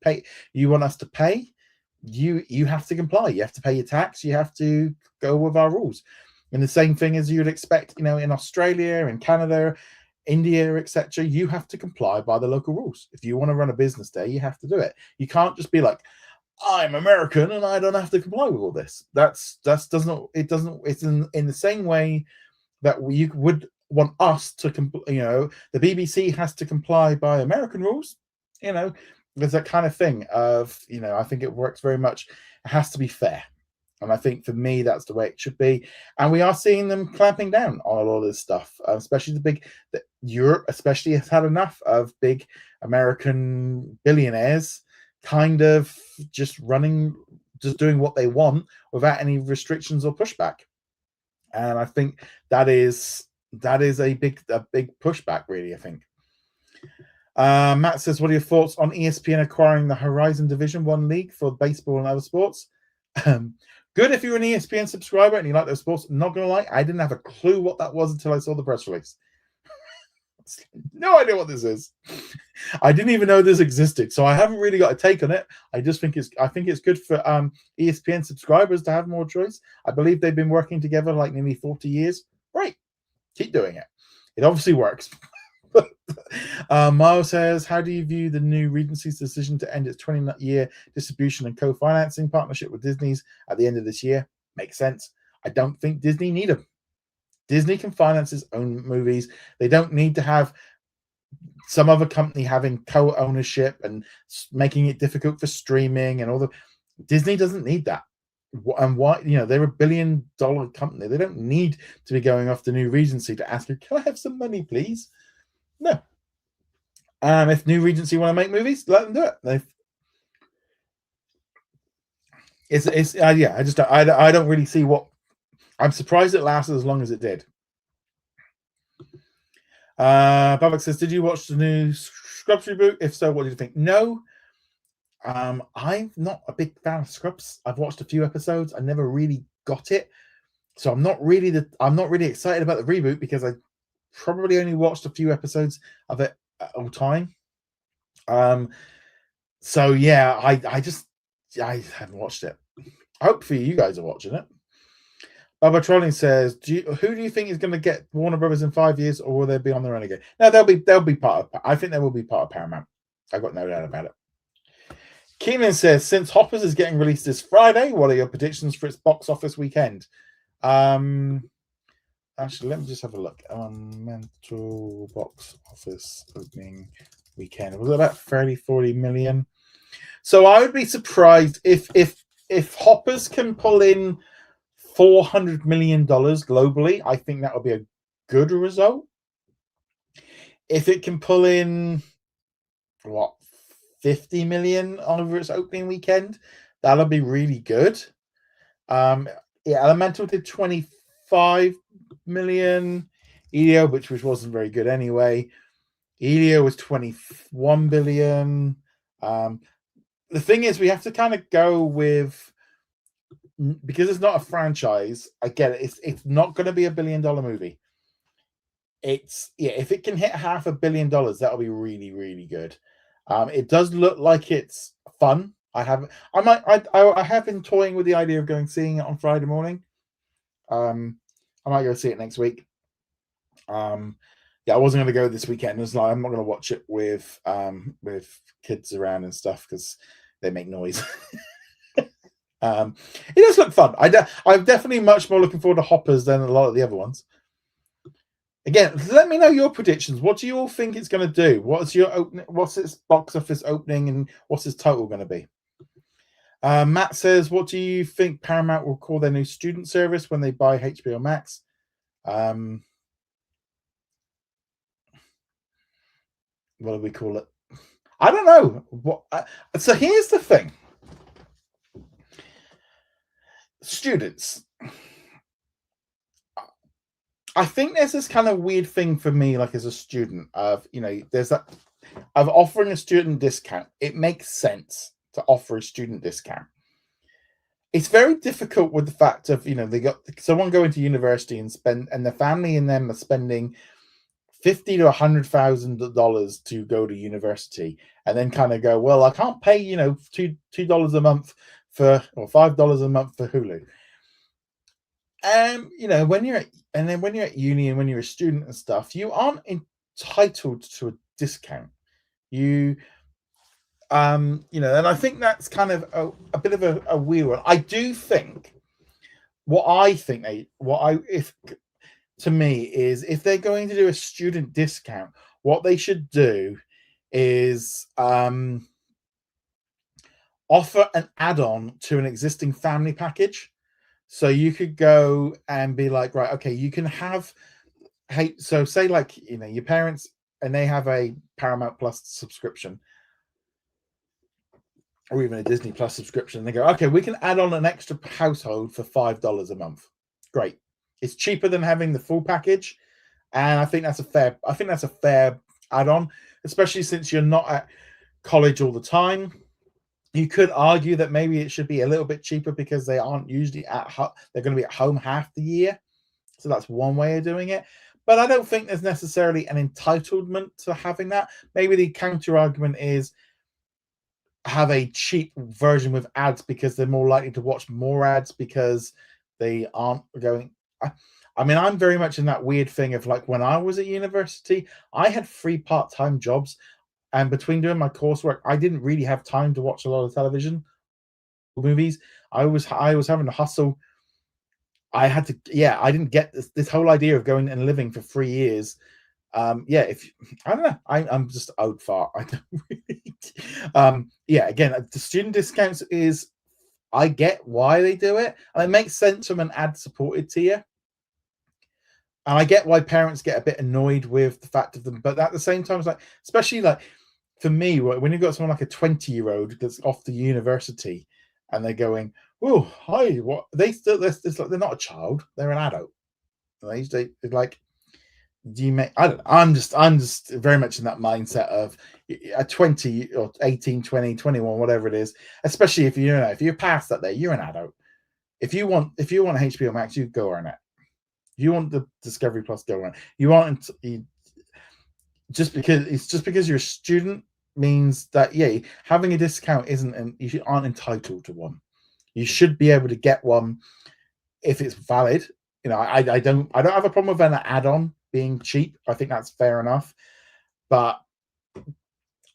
pay, you want us to pay, you have to comply. You have to pay your tax. You have to go with our rules. And the same thing as you'd expect, in Australia and Canada, India, etc. You have to comply by the local rules. If you want to run a business there, you have to do it. You can't just be like, I'm American and I don't have to comply with all this. It's in the same way that you would want us to, the BBC has to comply by American rules. There's that kind of thing of, I think it works very much. It has to be fair. And I think for me, that's the way it should be. And we are seeing them clamping down on all this stuff, especially Europe, especially has had enough of big American billionaires kind of just doing what they want without any restrictions or pushback. And I think that is a big pushback, really, I think. Matt says, what are your thoughts on ESPN acquiring the Horizon Division 1 league for baseball and other sports? Good if you're an ESPN subscriber and you like those sports. Not going to lie, I didn't have a clue what that was until I saw the press release. No idea what this is. I didn't even know this existed, so I haven't really got a take on it. I think it's good for ESPN subscribers to have more choice. I believe they've been working together like nearly 40 years. Right, keep doing it. It obviously works. Miles says, how do you view the new Regency's decision to end its 20-year distribution and co-financing partnership with Disney's at the end of this year? Makes sense. I don't think Disney need them. Disney can finance its own movies. They don't need to have some other company having co-ownership and making it difficult for streaming and all the. Disney doesn't need that. And why? They're a $1 billion company. They don't need to be going off the new Regency to ask, can I have some money, please? No. If New Regency want to make movies, let them do it. I don't really see what. I'm surprised it lasted as long as it did. Babak says, did you watch the new Scrubs reboot? If so, what did you think? No. I'm not a big fan of Scrubs. I've watched a few episodes. I never really got it. So I'm not really excited about the reboot because I probably only watched a few episodes of it at all time. So yeah, I haven't watched it. Hopefully you guys are watching it. Bubba Trolling says, who do you think is going to get Warner Brothers in 5 years, or will they be on their own again? No, they'll be part of. I think they will be part of Paramount. I've got no doubt about it. Keenan says, since Hoppers is getting released this Friday, what are your predictions for its box office weekend? Actually, let me just have a look. Mental box office opening weekend. It was about 40 million. So I would be surprised if Hoppers can pull in $400 million globally. I think that would be a good result. If it can pull in 50 million over its opening weekend, that'll be really good. Elemental did 25 million. Elio, which wasn't very good anyway. Elio was 21 billion. The thing is, we have to kind of go with, because it's not a franchise. I get it. It's not going to be $1 billion movie. If it can hit $500 million, that'll be really, really good. It does look like it's fun. I have been toying with the idea of seeing it on Friday morning. I might go see it next week. I wasn't going to go this weekend. It's like I'm not going to watch it with kids around and stuff because they make noise. It does look fun. I'm definitely much more looking forward to Hoppers than a lot of the other ones. Again, let me know your predictions. What do you all think it's going to do? What's its box office opening, and what's its total going to be? Matt says, what do you think Paramount will call their new student service when they buy HBO Max? what do we call it? I don't know. So here's the thing. Students, I think there's this kind of weird thing for me, like as a student, of there's that of offering a student discount. It makes sense to offer a student discount. It's very difficult with the fact of they got someone going to university and the family and them are spending $50,000 to $100,000 to go to university, and then kind of go, well, I can't pay $2 a month for or $5 a month for Hulu. When you're at uni and when you're a student and stuff, you aren't entitled to a discount. And I think that's kind of a bit of a weird one. I do think if to me is if they're going to do a student discount, what they should do is offer an add-on to an existing family package. So you could go and be like, right, okay, you can have, hey, so say like, your parents and they have a Paramount Plus subscription or even a Disney Plus subscription. And they go, okay, we can add on an extra household for $5 a month. Great. It's cheaper than having the full package. And I think that's a fair add-on, especially since you're not at college all the time. You could argue that maybe it should be a little bit cheaper because they aren't usually they're going to be at home half the year. So that's one way of doing it. But I don't think there's necessarily an entitlement to having that. Maybe the counter argument is have a cheap version with ads because they're more likely to watch more ads because they aren't going. I mean, I'm very much in that weird thing of like when I was at university, I had 3 part-time jobs. And between doing my coursework, I didn't really have time to watch a lot of television, movies. I was having to hustle. I didn't get this whole idea of going and living for 3 years. If I don't know, I'm just old fart. I don't really. Again, the student discounts is I get why they do it, and it makes sense from an ad-supported tier. And I get why parents get a bit annoyed with the fact of them, but at the same time, it's like, especially like for me, when you've got someone like a 20-year-old that's off to university and they're going, "Oh, hi, what?" They're not a child; they're an adult. They're like, do you make? I don't know. I'm just very much in that mindset of a 20 or 18, 20, 21, whatever it is. Especially if you're past that, you're an adult. If you want HBO Max, you go on it. You want the Discovery Plus, go on. Just because you're a student means that having a discount you aren't entitled to one. You should be able to get one if it's valid. I don't have a problem with an add-on being cheap. I think that's fair enough, but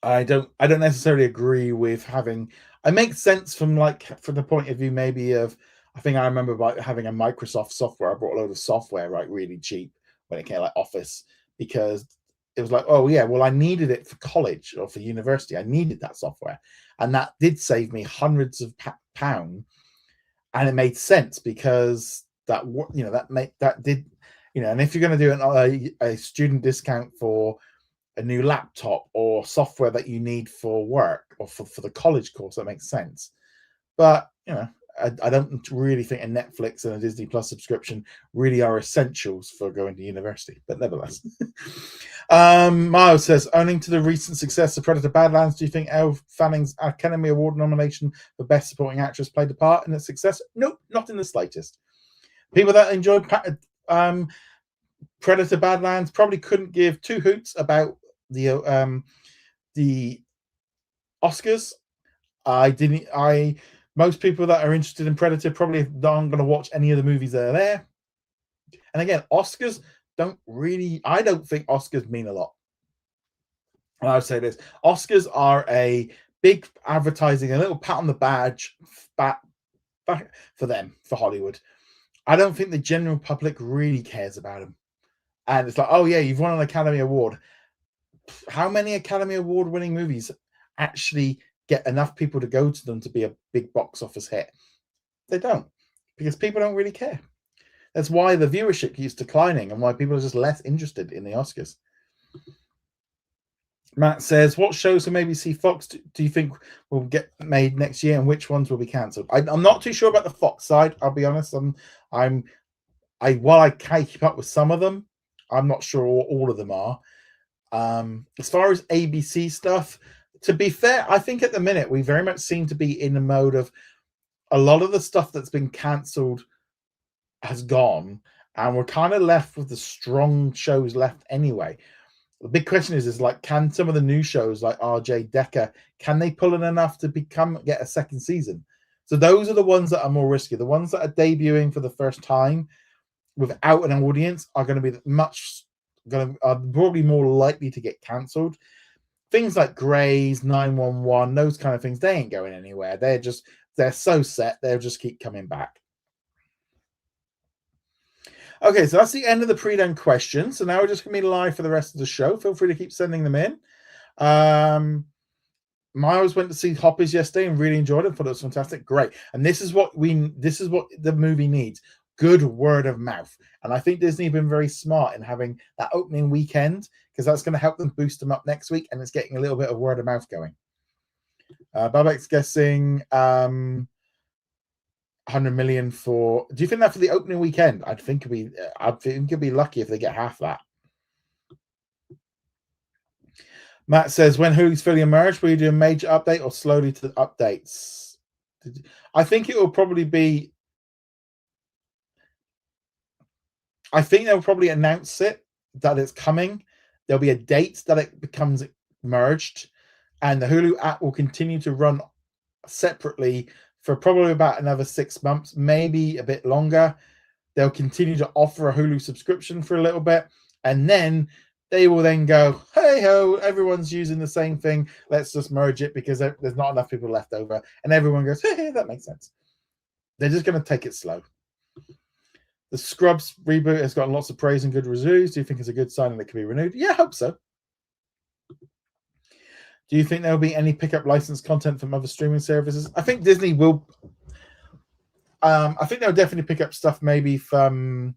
I don't necessarily agree with having. It makes sense from the point of view maybe of. I think I remember about having a Microsoft software. I bought a load of software really cheap when it came like Office, because it was like, oh yeah, well I needed it for college or for university. I needed that software, and that did save me hundreds of pounds, and it made sense because that did. And if you're going to do a student discount for a new laptop or software that you need for work or for the college course, that makes sense. But I don't really think a Netflix and a Disney Plus subscription really are essentials for going to university, but nevertheless. Miles says, owing to the recent success of Predator Badlands, do you think Elle Fanning's Academy Award nomination for Best Supporting Actress played a part in its success? Nope, not in the slightest. People that enjoyed Predator Badlands probably couldn't give 2 hoots about the Oscars. Most people that are interested in Predator probably aren't going to watch any of the movies that are there. And again, Oscars I don't think Oscars mean a lot. And I would say this, Oscars are a big advertising, a little pat on the badge back for them, for Hollywood. I don't think the general public really cares about them. And it's like, oh yeah, you've won an Academy Award. How many Academy Award winning movies actually get enough people to go to them to be a big box office hit? They don't, because people don't really care. That's why the viewership keeps declining and why people are just less interested in the Oscars. Matt says, what shows from ABC Fox do you think will get made next year, and which ones will be cancelled? I'm not too sure about the Fox side. I'll be honest. While I can keep up with some of them, I'm not sure all of them are. As far as ABC stuff, to be fair, I think at the minute we very much seem to be in the mode of a lot of the stuff that's been cancelled has gone, and we're kind of left with the strong shows left anyway. The big question is like, can some of the new shows like RJ Decker, can they pull in enough to get a second season? So those are the ones that are more risky. The ones that are debuting for the first time without an audience are going to be probably more likely to get cancelled. Things like Grey's, 911, those kind of things, they ain't going anywhere. They're so set, they'll just keep coming back. Okay, so that's the end of the pre-done questions. So now we're just going to be live for the rest of the show. Feel free to keep sending them in. Miles went to see Hoppers yesterday and really enjoyed it. Thought it was fantastic. Great. And this is what the movie needs. Good word of mouth. And I think Disney have been very smart in having that opening weekend, because that's going to help them boost them up next week, and it's getting a little bit of word of mouth going. Babak's guessing 100 million for. Do you think that for the opening weekend? I think it'd be lucky if they get half that. Matt says, when Hulu's fully emerged, will you do a major update or slowly to the updates? I think it will probably be. I think they'll probably announce it that it's coming. There'll be a date that it becomes merged, and the Hulu app will continue to run separately for probably about another 6 months, maybe a bit longer. They'll continue to offer a Hulu subscription for a little bit, and then they will then go, hey ho, everyone's using the same thing. Let's just merge it because there's not enough people left over. And everyone goes, hey, that makes sense. They're just going to take it slow. The Scrubs reboot has gotten lots of praise and good reviews. Do you think it's a good sign that it can be renewed? Yeah, I hope so. Do you think there will be any pickup licensed content from other streaming services? I think Disney will. I think they'll definitely pick up stuff maybe from.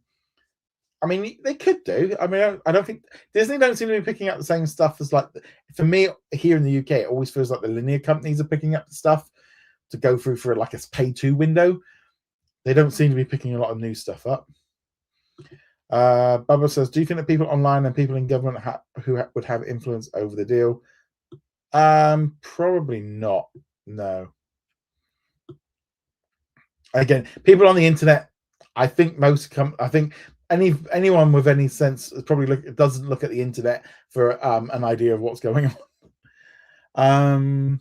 I mean, they could do. I mean, I don't think Disney don't seem to be picking up the same stuff as like. For me, here in the UK, it always feels like the linear companies are picking up the stuff to go through for like a pay-to window. They don't seem to be picking a lot of new stuff up. Bubba says, do you think that people online and people in government would have influence over the deal? Probably not. No. Again, people on the internet, I think anyone with any sense probably doesn't look at the internet for an idea of what's going on.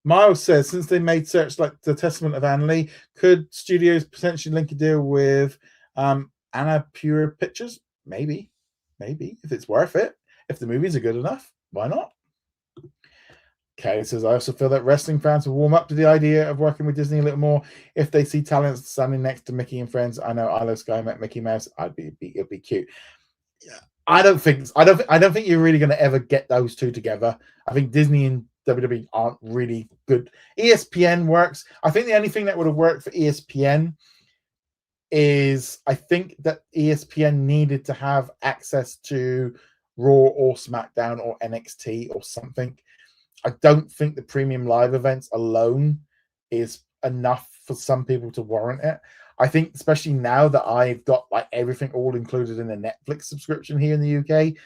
Miles says, since they made Search like the Testament of Anne Lee, could studios potentially link a deal with Anna Pure Pictures? Maybe, if it's worth it. If the movies are good enough, why not? Okay, says, I also feel that wrestling fans will warm up to the idea of working with Disney a little more if they see talents standing next to Mickey and friends. I know Isla Sky met Mickey Mouse. It'd be cute. Yeah, I don't think you're really going to ever get those two together. I think Disney and WWE aren't really good. ESPN works. I think the only thing that would have worked for ESPN is I think that ESPN needed to have access to Raw or SmackDown or NXT or something. I don't think the premium live events alone is enough for some people to warrant it. I think especially now that I've got like everything all included in a Netflix subscription here in the UK,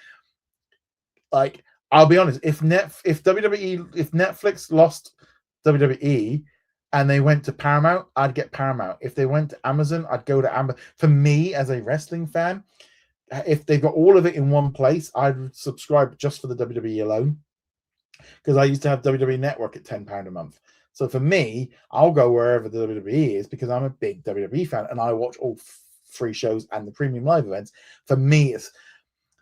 like I'll be honest, if Netflix lost WWE and they went to Paramount, I'd get Paramount. If they went to Amazon, I'd go to Amazon. For me, as a wrestling fan, if they've got all of it in one place, I'd subscribe just for the WWE alone. Because I used to have WWE Network at £10 a month. So for me, I'll go wherever the WWE is because I'm a big WWE fan and I watch all free shows and the premium live events. For me,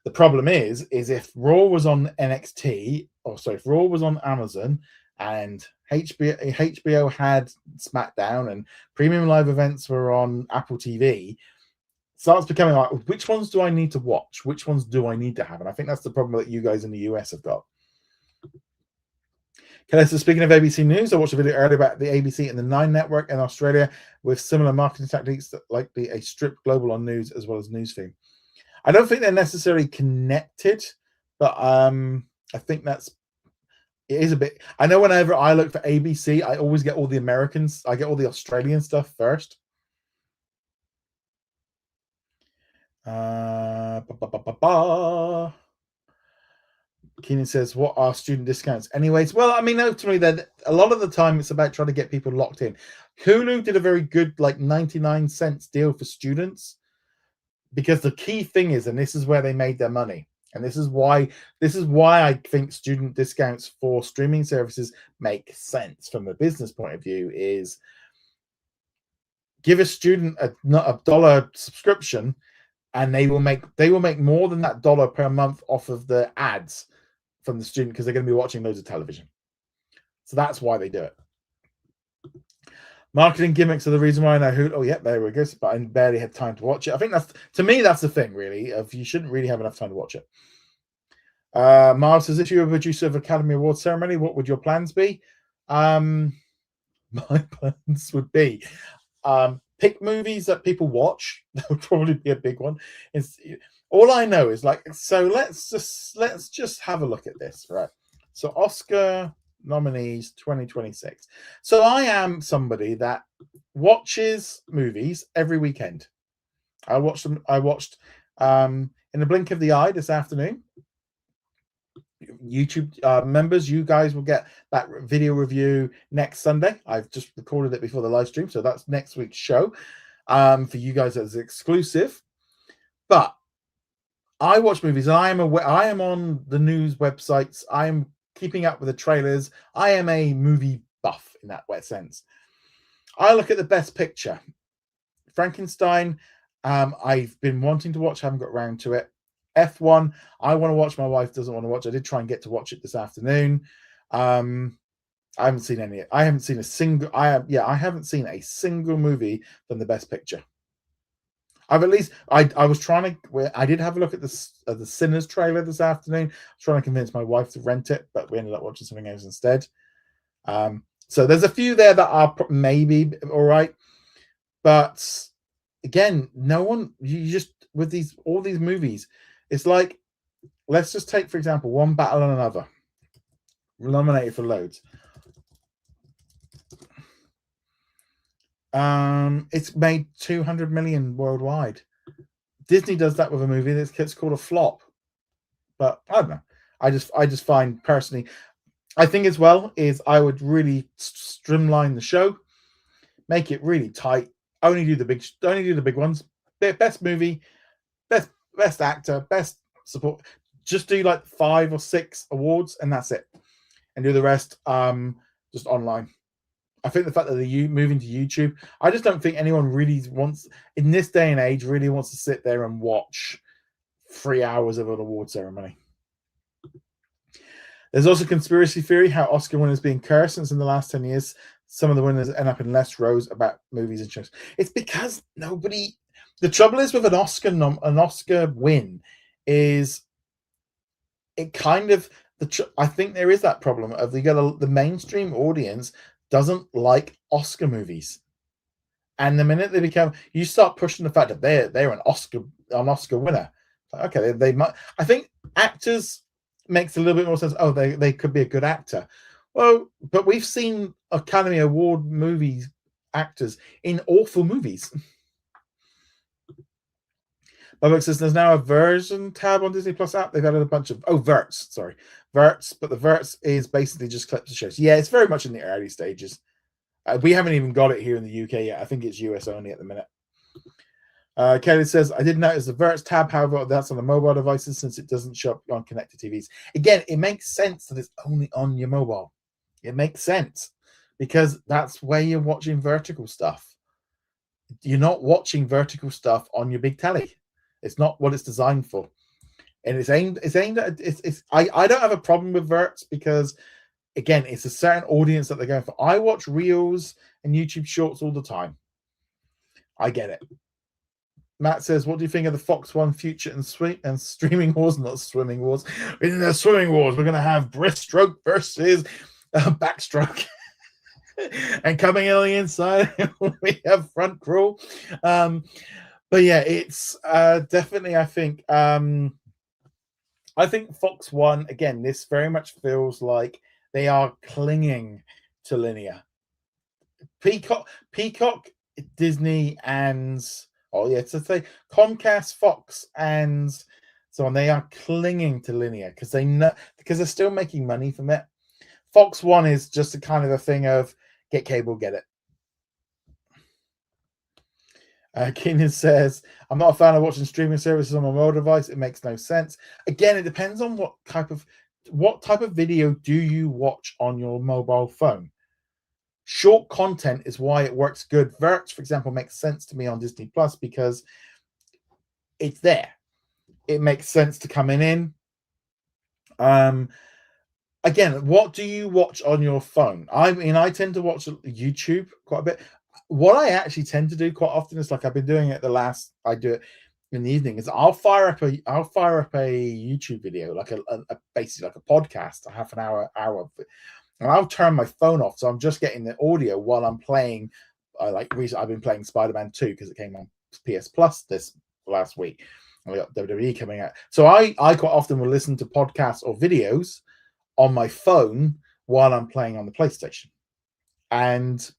the problem is if Raw was on NXT, if Raw was on Amazon and HBO had SmackDown and premium live events were on Apple TV, starts becoming like, which ones do I need to watch? Which ones do I need to have? And I think that's the problem that you guys in the US have got. Okay, so speaking of ABC News, I watched a video earlier about the ABC and the Nine Network in Australia with similar marketing tactics that likely a stripped global on news as well as newsfeed. I don't think they're necessarily connected, but I think that's It is a bit. I know whenever I look for ABC, I always get all the Americans. I get all the Australian stuff first. Ba, ba, ba, ba, ba. Keenan says, "What are student discounts?" Anyways, well, I mean, ultimately, then a lot of the time it's about trying to get people locked in. Hulu did a very good, like 99 cents deal for students, because the key thing is, and this is where they made their money, and this is why I think student discounts for streaming services make sense from a business point of view, is give a student not a dollar subscription, and they will make more than that dollar per month off of the ads from the student, because they're going to be watching loads of television. So that's why they do it. Marketing gimmicks are the reason why I know who. Oh, yeah, there we go. But I barely had time to watch it. I think that's, to me, that's the thing, really. Of you shouldn't really have enough time to watch it. Miles says, if you were a producer of Academy Awards ceremony, what would your plans be? My plans would be pick movies that people watch. That would probably be a big one. It's all I know is, like, so let's just have a look at this, right? So Oscar nominees 2026. So I am somebody that watches movies every weekend. I watched in the blink of the eye this afternoon. YouTube members, you guys will get that video review next Sunday. I've just recorded it before the live stream, so that's next week's show for you guys as exclusive. But I watch movies, and I am on the news websites. I am keeping up with the trailers. I am a movie buff in that wet sense. I look at the best picture. Frankenstein, I've been wanting to watch, haven't got around to it. F1, I want to watch, my wife doesn't want to watch. I did try and get to watch it this afternoon. I haven't seen any. I haven't seen a single. I haven't seen a single movie from the best picture. I've at least I was trying to. I did have a look at the Sinners trailer this afternoon. I was trying to convince my wife to rent it, but we ended up watching something else instead. So there's a few there that are maybe all right, but again, no one. You just with all these movies. It's like, let's just take, for example, One Battle and Another. Nominated for loads. It's made 200 million worldwide. Disney does that with a movie that's called a flop. But I don't know. I just find personally, I think as well is I would really streamline the show, make it really tight. Only do the big ones. Best movie, best actor, best support. Just do like 5 or 6 awards, and that's it. And do the rest just online. I think the fact that they're moving to YouTube, I just don't think anyone really wants, in this day and age, really wants to sit there and watch 3 hours of an award ceremony. There's also conspiracy theory how Oscar winners being cursed, since in the last 10 years, some of the winners end up in less rows about movies and shows. It's because nobody. The trouble is with an Oscar win is it kind of I think there is that problem of the mainstream audience doesn't like Oscar movies, and the minute you start pushing the fact that they're an Oscar winner. Okay, they might. I think actors makes a little bit more sense. Oh, they could be a good actor. Well, but we've seen Academy Award movies actors in awful movies. Bubba says there's now a version tab on Disney Plus app. They've added a bunch of Verts, but the Verts is basically just clips of shows. Yeah, it's very much in the early stages. We haven't even got it here in the UK yet. I think it's US only at the minute. Kelly says, I did notice the Verts tab, however, that's on the mobile devices since it doesn't show up on connected TVs. Again, it makes sense that it's only on your mobile. It makes sense because that's where you're watching vertical stuff. You're not watching vertical stuff on your big telly. It's not what it's designed for. And it's aimed at I don't have a problem with Verts because, again, it's a certain audience that they're going for. I watch Reels and YouTube Shorts all the time. I get it. Matt says, what do you think of the Fox One future and streaming wars? Not swimming wars. In the swimming wars, we're going to have breaststroke versus backstroke. And coming in on the inside, we have front crawl. But yeah, it's definitely, I think Fox One, again, this very much feels like They are clinging to linear. Peacock, Disney, and to say Comcast, Fox, and so on. They are clinging to linear because they know, because they're still making money from it. Fox One is just a kind of a thing of get cable, get it. Keenan says, I'm not a fan of watching streaming services on my mobile device. It makes no sense. Again, it depends on what type of video do you watch on your mobile phone. Short content is why it works good. Verts, for example, makes sense to me on Disney Plus because it's there. It makes sense to come in. Again, what do you watch on your phone? I mean, I tend to watch YouTube quite a bit. What I actually tend to do quite often is, like I've been doing it I do it in the evening, is I'll fire up a YouTube video, like a basically like a podcast, a half an hour of it, and I'll turn my phone off, so I'm just getting the audio while I'm playing. Like recently, I've been playing Spider-Man 2 because it came on PS Plus this last week. And we got WWE coming out, so I quite often will listen to podcasts or videos on my phone while I'm playing on the PlayStation, and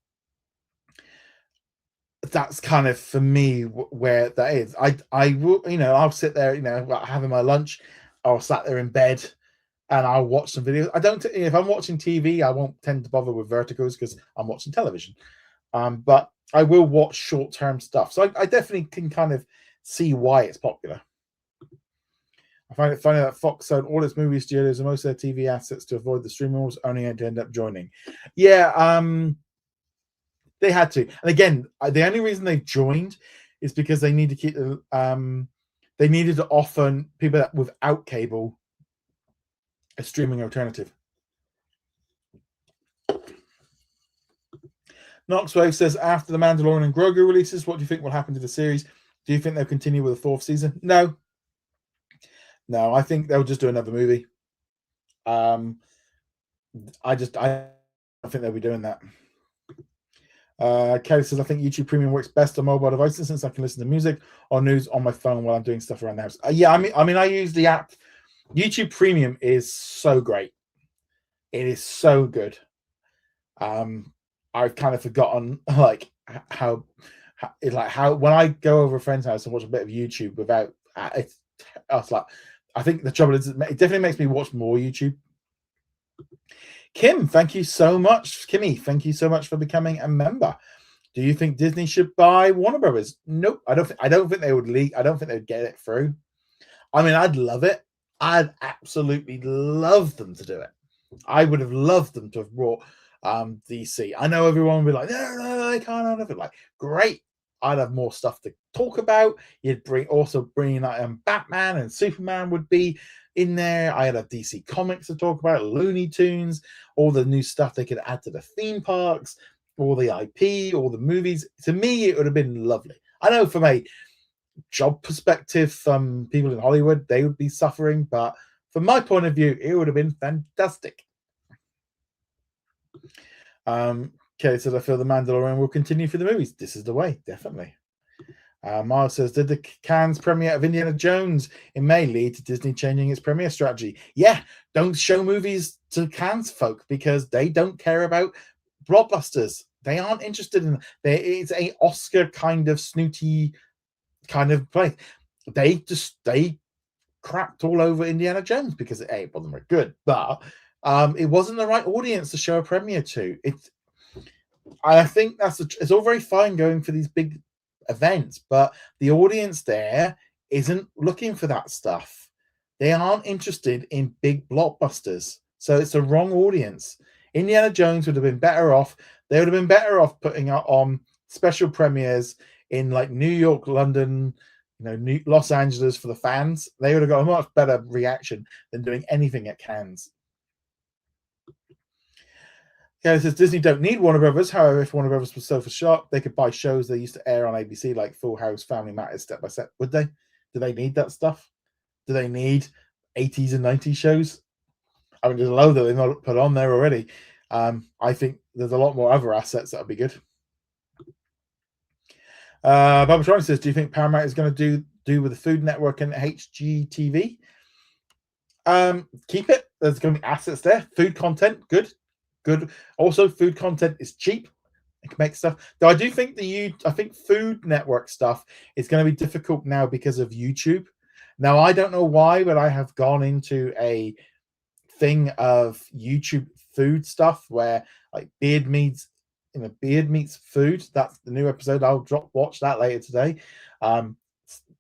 that's kind of for me where that is. I will, I'll sit there, having my lunch, I'll sat there in bed, and I'll watch some videos. I don't, if I'm watching TV, I won't tend to bother with verticals because I'm watching television. But I will watch short-term stuff. So I definitely can kind of see why it's popular. I find it funny that Fox sold all its movie studios and most of their TV assets to avoid the streaming wars, only had to end up joining. Yeah, they had to. And again, the only reason they've joined is because they need to keep they needed to offer people that without cable a streaming alternative. Knoxwave says, after the Mandalorian and Grogu releases, what do you think will happen to the series? Do you think they'll continue with the fourth season? No, I think they'll just do another movie. I don't think they'll be doing that. Kelly says, I think YouTube Premium works best on mobile devices since I can listen to music or news on my phone while I'm doing stuff around the house. Yeah, I mean, I use the app. YouTube Premium is so great. It is so good. I've kind of forgotten like how when I go over a friend's house and watch a bit of YouTube without it's like, I think the trouble is it definitely makes me watch more YouTube. Kim, thank you so much. Kimmy, thank you so much for becoming a member. Do you think Disney should buy Warner Brothers? Nope. I don't think they would leak. I don't think they'd get it through. I mean, I'd love it. I'd absolutely love them to do it. I would have loved them to have brought DC. I know everyone would be like, no, they can't have it. Like, great. I'd have more stuff to talk about. You'd bring like Batman and Superman would be in there. I had a DC Comics to talk about, Looney Tunes, all the new stuff they could add to the theme parks, all the IP, all the movies. To me, it would have been lovely. I know from a job perspective, people in Hollywood, they would be suffering, but from my point of view, it would have been fantastic. Kelly says, I feel the Mandalorian will continue for the movies. This is the way, definitely. Miles says, did the Cannes premiere of Indiana Jones in May lead to Disney changing its premiere strategy? Yeah, don't show movies to Cannes folk because they don't care about blockbusters. They aren't interested in it's a Oscar kind of snooty kind of place. They crapped all over Indiana Jones because it wasn't very good, but it wasn't the right audience to show a premiere to. I think it's all very fine going for these big events, but the audience there isn't looking for that stuff. They aren't interested in big blockbusters, so it's the wrong audience. Indiana Jones would have been better off. They would have been better off putting out on special premieres in like New York, London, Los Angeles for the fans. They would have got a much better reaction than doing anything at Cannes. Yeah, it says Disney don't need Warner Brothers. However, if Warner Brothers was so for sharp, they could buy shows they used to air on ABC like Full House, Family Matters, Step by Step. Would they? Do they need that stuff? Do they need 80s and 90s shows? I mean, there's a load that they've not put on there already. I think there's a lot more other assets that would be good. Barbara Troy says, do you think Paramount is going to do with the Food Network and HGTV? Keep it. There's going to be assets there. Food content, good. Also, food content is cheap. It can make stuff. Though I do think I think Food Network stuff is going to be difficult now because of YouTube. Now I don't know why, but I have gone into a thing of YouTube food stuff where like beard meets food. That's the new episode. I'll watch that later today.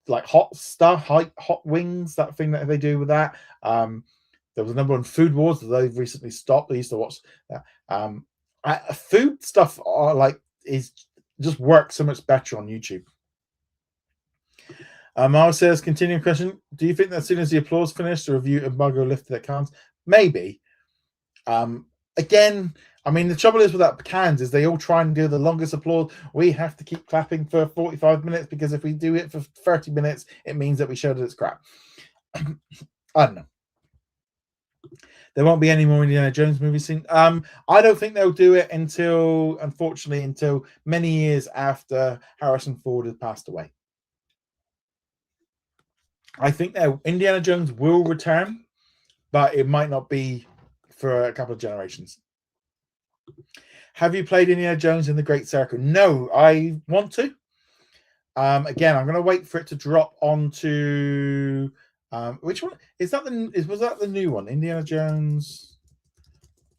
Like hot stuff, hot wings, that thing that they do with that. There was a number on Food Wars that they've recently stopped. I used to watch that. Food stuff is just works so much better on YouTube. Mara says, continuing question: do you think that as soon as the applause finished, the review embargo lifted at Cannes? Maybe. Again, I mean, the trouble is with that Cannes is they all try and do the longest applause. We have to keep clapping for 45 minutes because if we do it for 30 minutes, it means that we showed that it's crap. I don't know. There won't be any more Indiana Jones movies soon. I don't think they'll do it until many years after Harrison Ford has passed away. I think that Indiana Jones will return, but it might not be for a couple of generations. Have you played Indiana Jones in the Great Circle? No, I want to. Again, I'm going to wait for it to drop onto which one is that? Was that the new one, Indiana Jones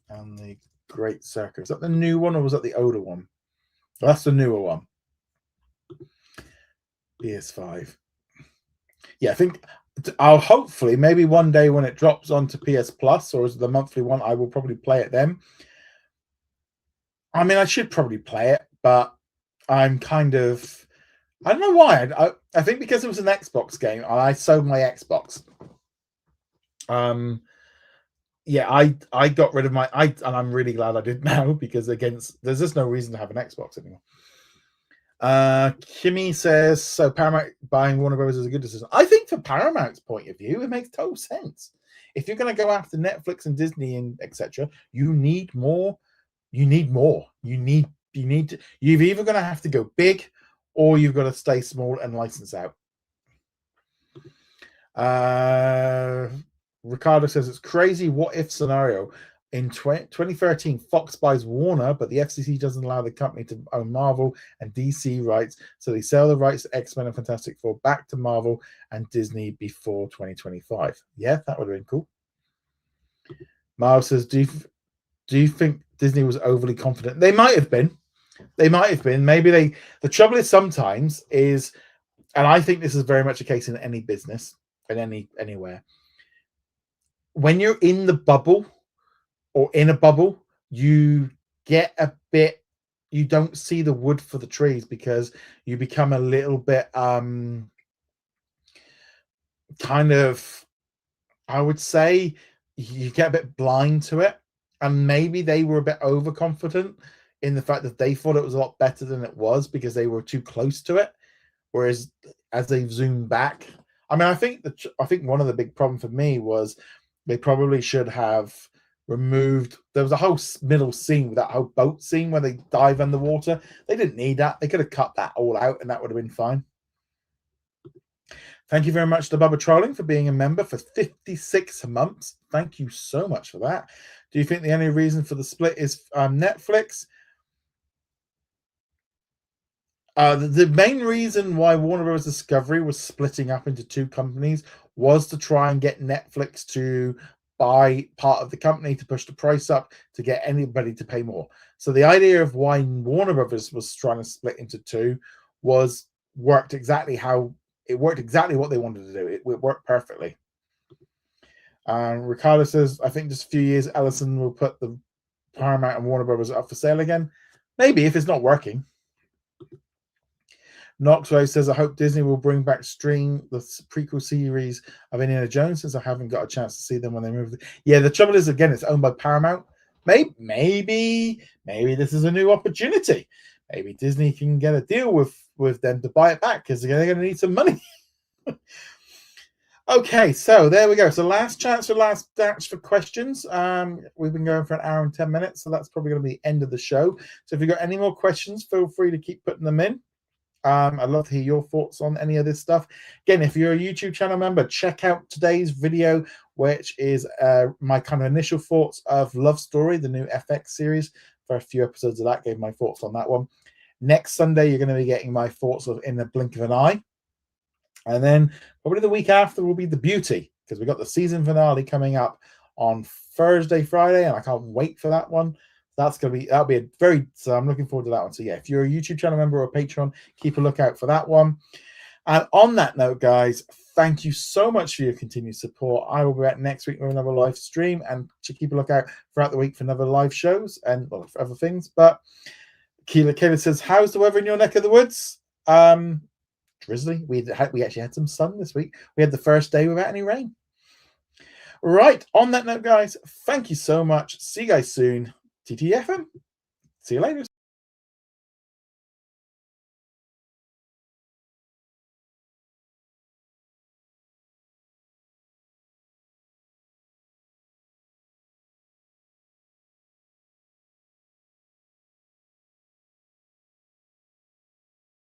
and the Great Circle? Is that the new one or was that the older one? Well, that's the newer one. PS5. Yeah, I think I'll hopefully maybe one day when it drops onto PS Plus or as the monthly one, I will probably play it then. I mean, I should probably play it, but I'm kind of, I don't know why. I think because it was an Xbox game, I sold my Xbox. Yeah, I got rid of and I'm really glad I did now because there's just no reason to have an Xbox anymore. Kimmy says, so Paramount buying Warner Bros. Is a good decision. I think from Paramount's point of view, it makes total sense. If you're going to go after Netflix and Disney and etc., you need more. You've either going to have to go big or you've got to stay small and license out. Ricardo says it's crazy what if scenario. In 2013, Fox buys Warner, but the FCC doesn't allow the company to own Marvel and DC rights, so they sell the rights to X-Men and Fantastic Four back to Marvel and Disney before 2025. Yeah, that would have been cool. Miles says, do you think Disney was overly confident? They might have been. Maybe the trouble is sometimes is, and I think this is very much a case in any business and anywhere. When you're in the bubble or in a bubble, you get a bit, you don't see the wood for the trees because you become a little bit kind of, I would say you get a bit blind to it. And maybe they were a bit overconfident in the fact that they thought it was a lot better than it was because they were too close to it. Whereas as they've zoomed back, I mean, I think one of the big problems for me was they probably should have removed. There was a whole middle scene with that whole boat scene where they dive underwater. They didn't need that. They could have cut that all out and that would have been fine. Thank you very much to Bubba Trolling for being a member for 56 months. Thank you so much for that. Do you think the only reason for the split is Netflix? The main reason why Warner Bros. Discovery was splitting up into two companies was to try and get Netflix to buy part of the company to push the price up to get anybody to pay more. So the idea of why Warner Bros. Was trying to split into two worked exactly what they wanted to do. It worked perfectly. Ricardo says, I think just a few years, Ellison will put the Paramount and Warner Bros. Up for sale again. Maybe if it's not working. Knoxway says, I hope Disney will bring back the prequel series of Indiana Jones since I haven't got a chance to see them when they move. Yeah, the trouble is, again, it's owned by Paramount. Maybe this is a new opportunity. Maybe Disney can get a deal with them to buy it back because they're going to need some money. Okay, so there we go. So last chance for questions. We've been going for an hour and 10 minutes, so that's probably going to be the end of the show. So if you've got any more questions, feel free to keep putting them in. I'd love to hear your thoughts on any of this stuff. Again, if you're a YouTube channel member, check out today's video, which is my kind of initial thoughts of Love Story, the new FX series. For a few episodes of that, gave my thoughts on that one. Next Sunday, you're going to be getting my thoughts of In the Blink of an Eye. And then probably the week after will be The Beauty, because we've got the season finale coming up on Thursday, Friday, and I can't wait for that one. That'll be a very, so I'm looking forward to that one. So yeah, if you're a YouTube channel member or a Patreon, keep a lookout for that one. And on that note, guys, thank you so much for your continued support. I will be back next week with another live stream, and to keep a lookout throughout the week for another live shows and for other things. But Kayla says, how's the weather in your neck of the woods? Drizzly. We actually had some sun this week. We had the first day without any rain. Right, on that note, guys, thank you so much. See you guys soon. TTFM. See you later.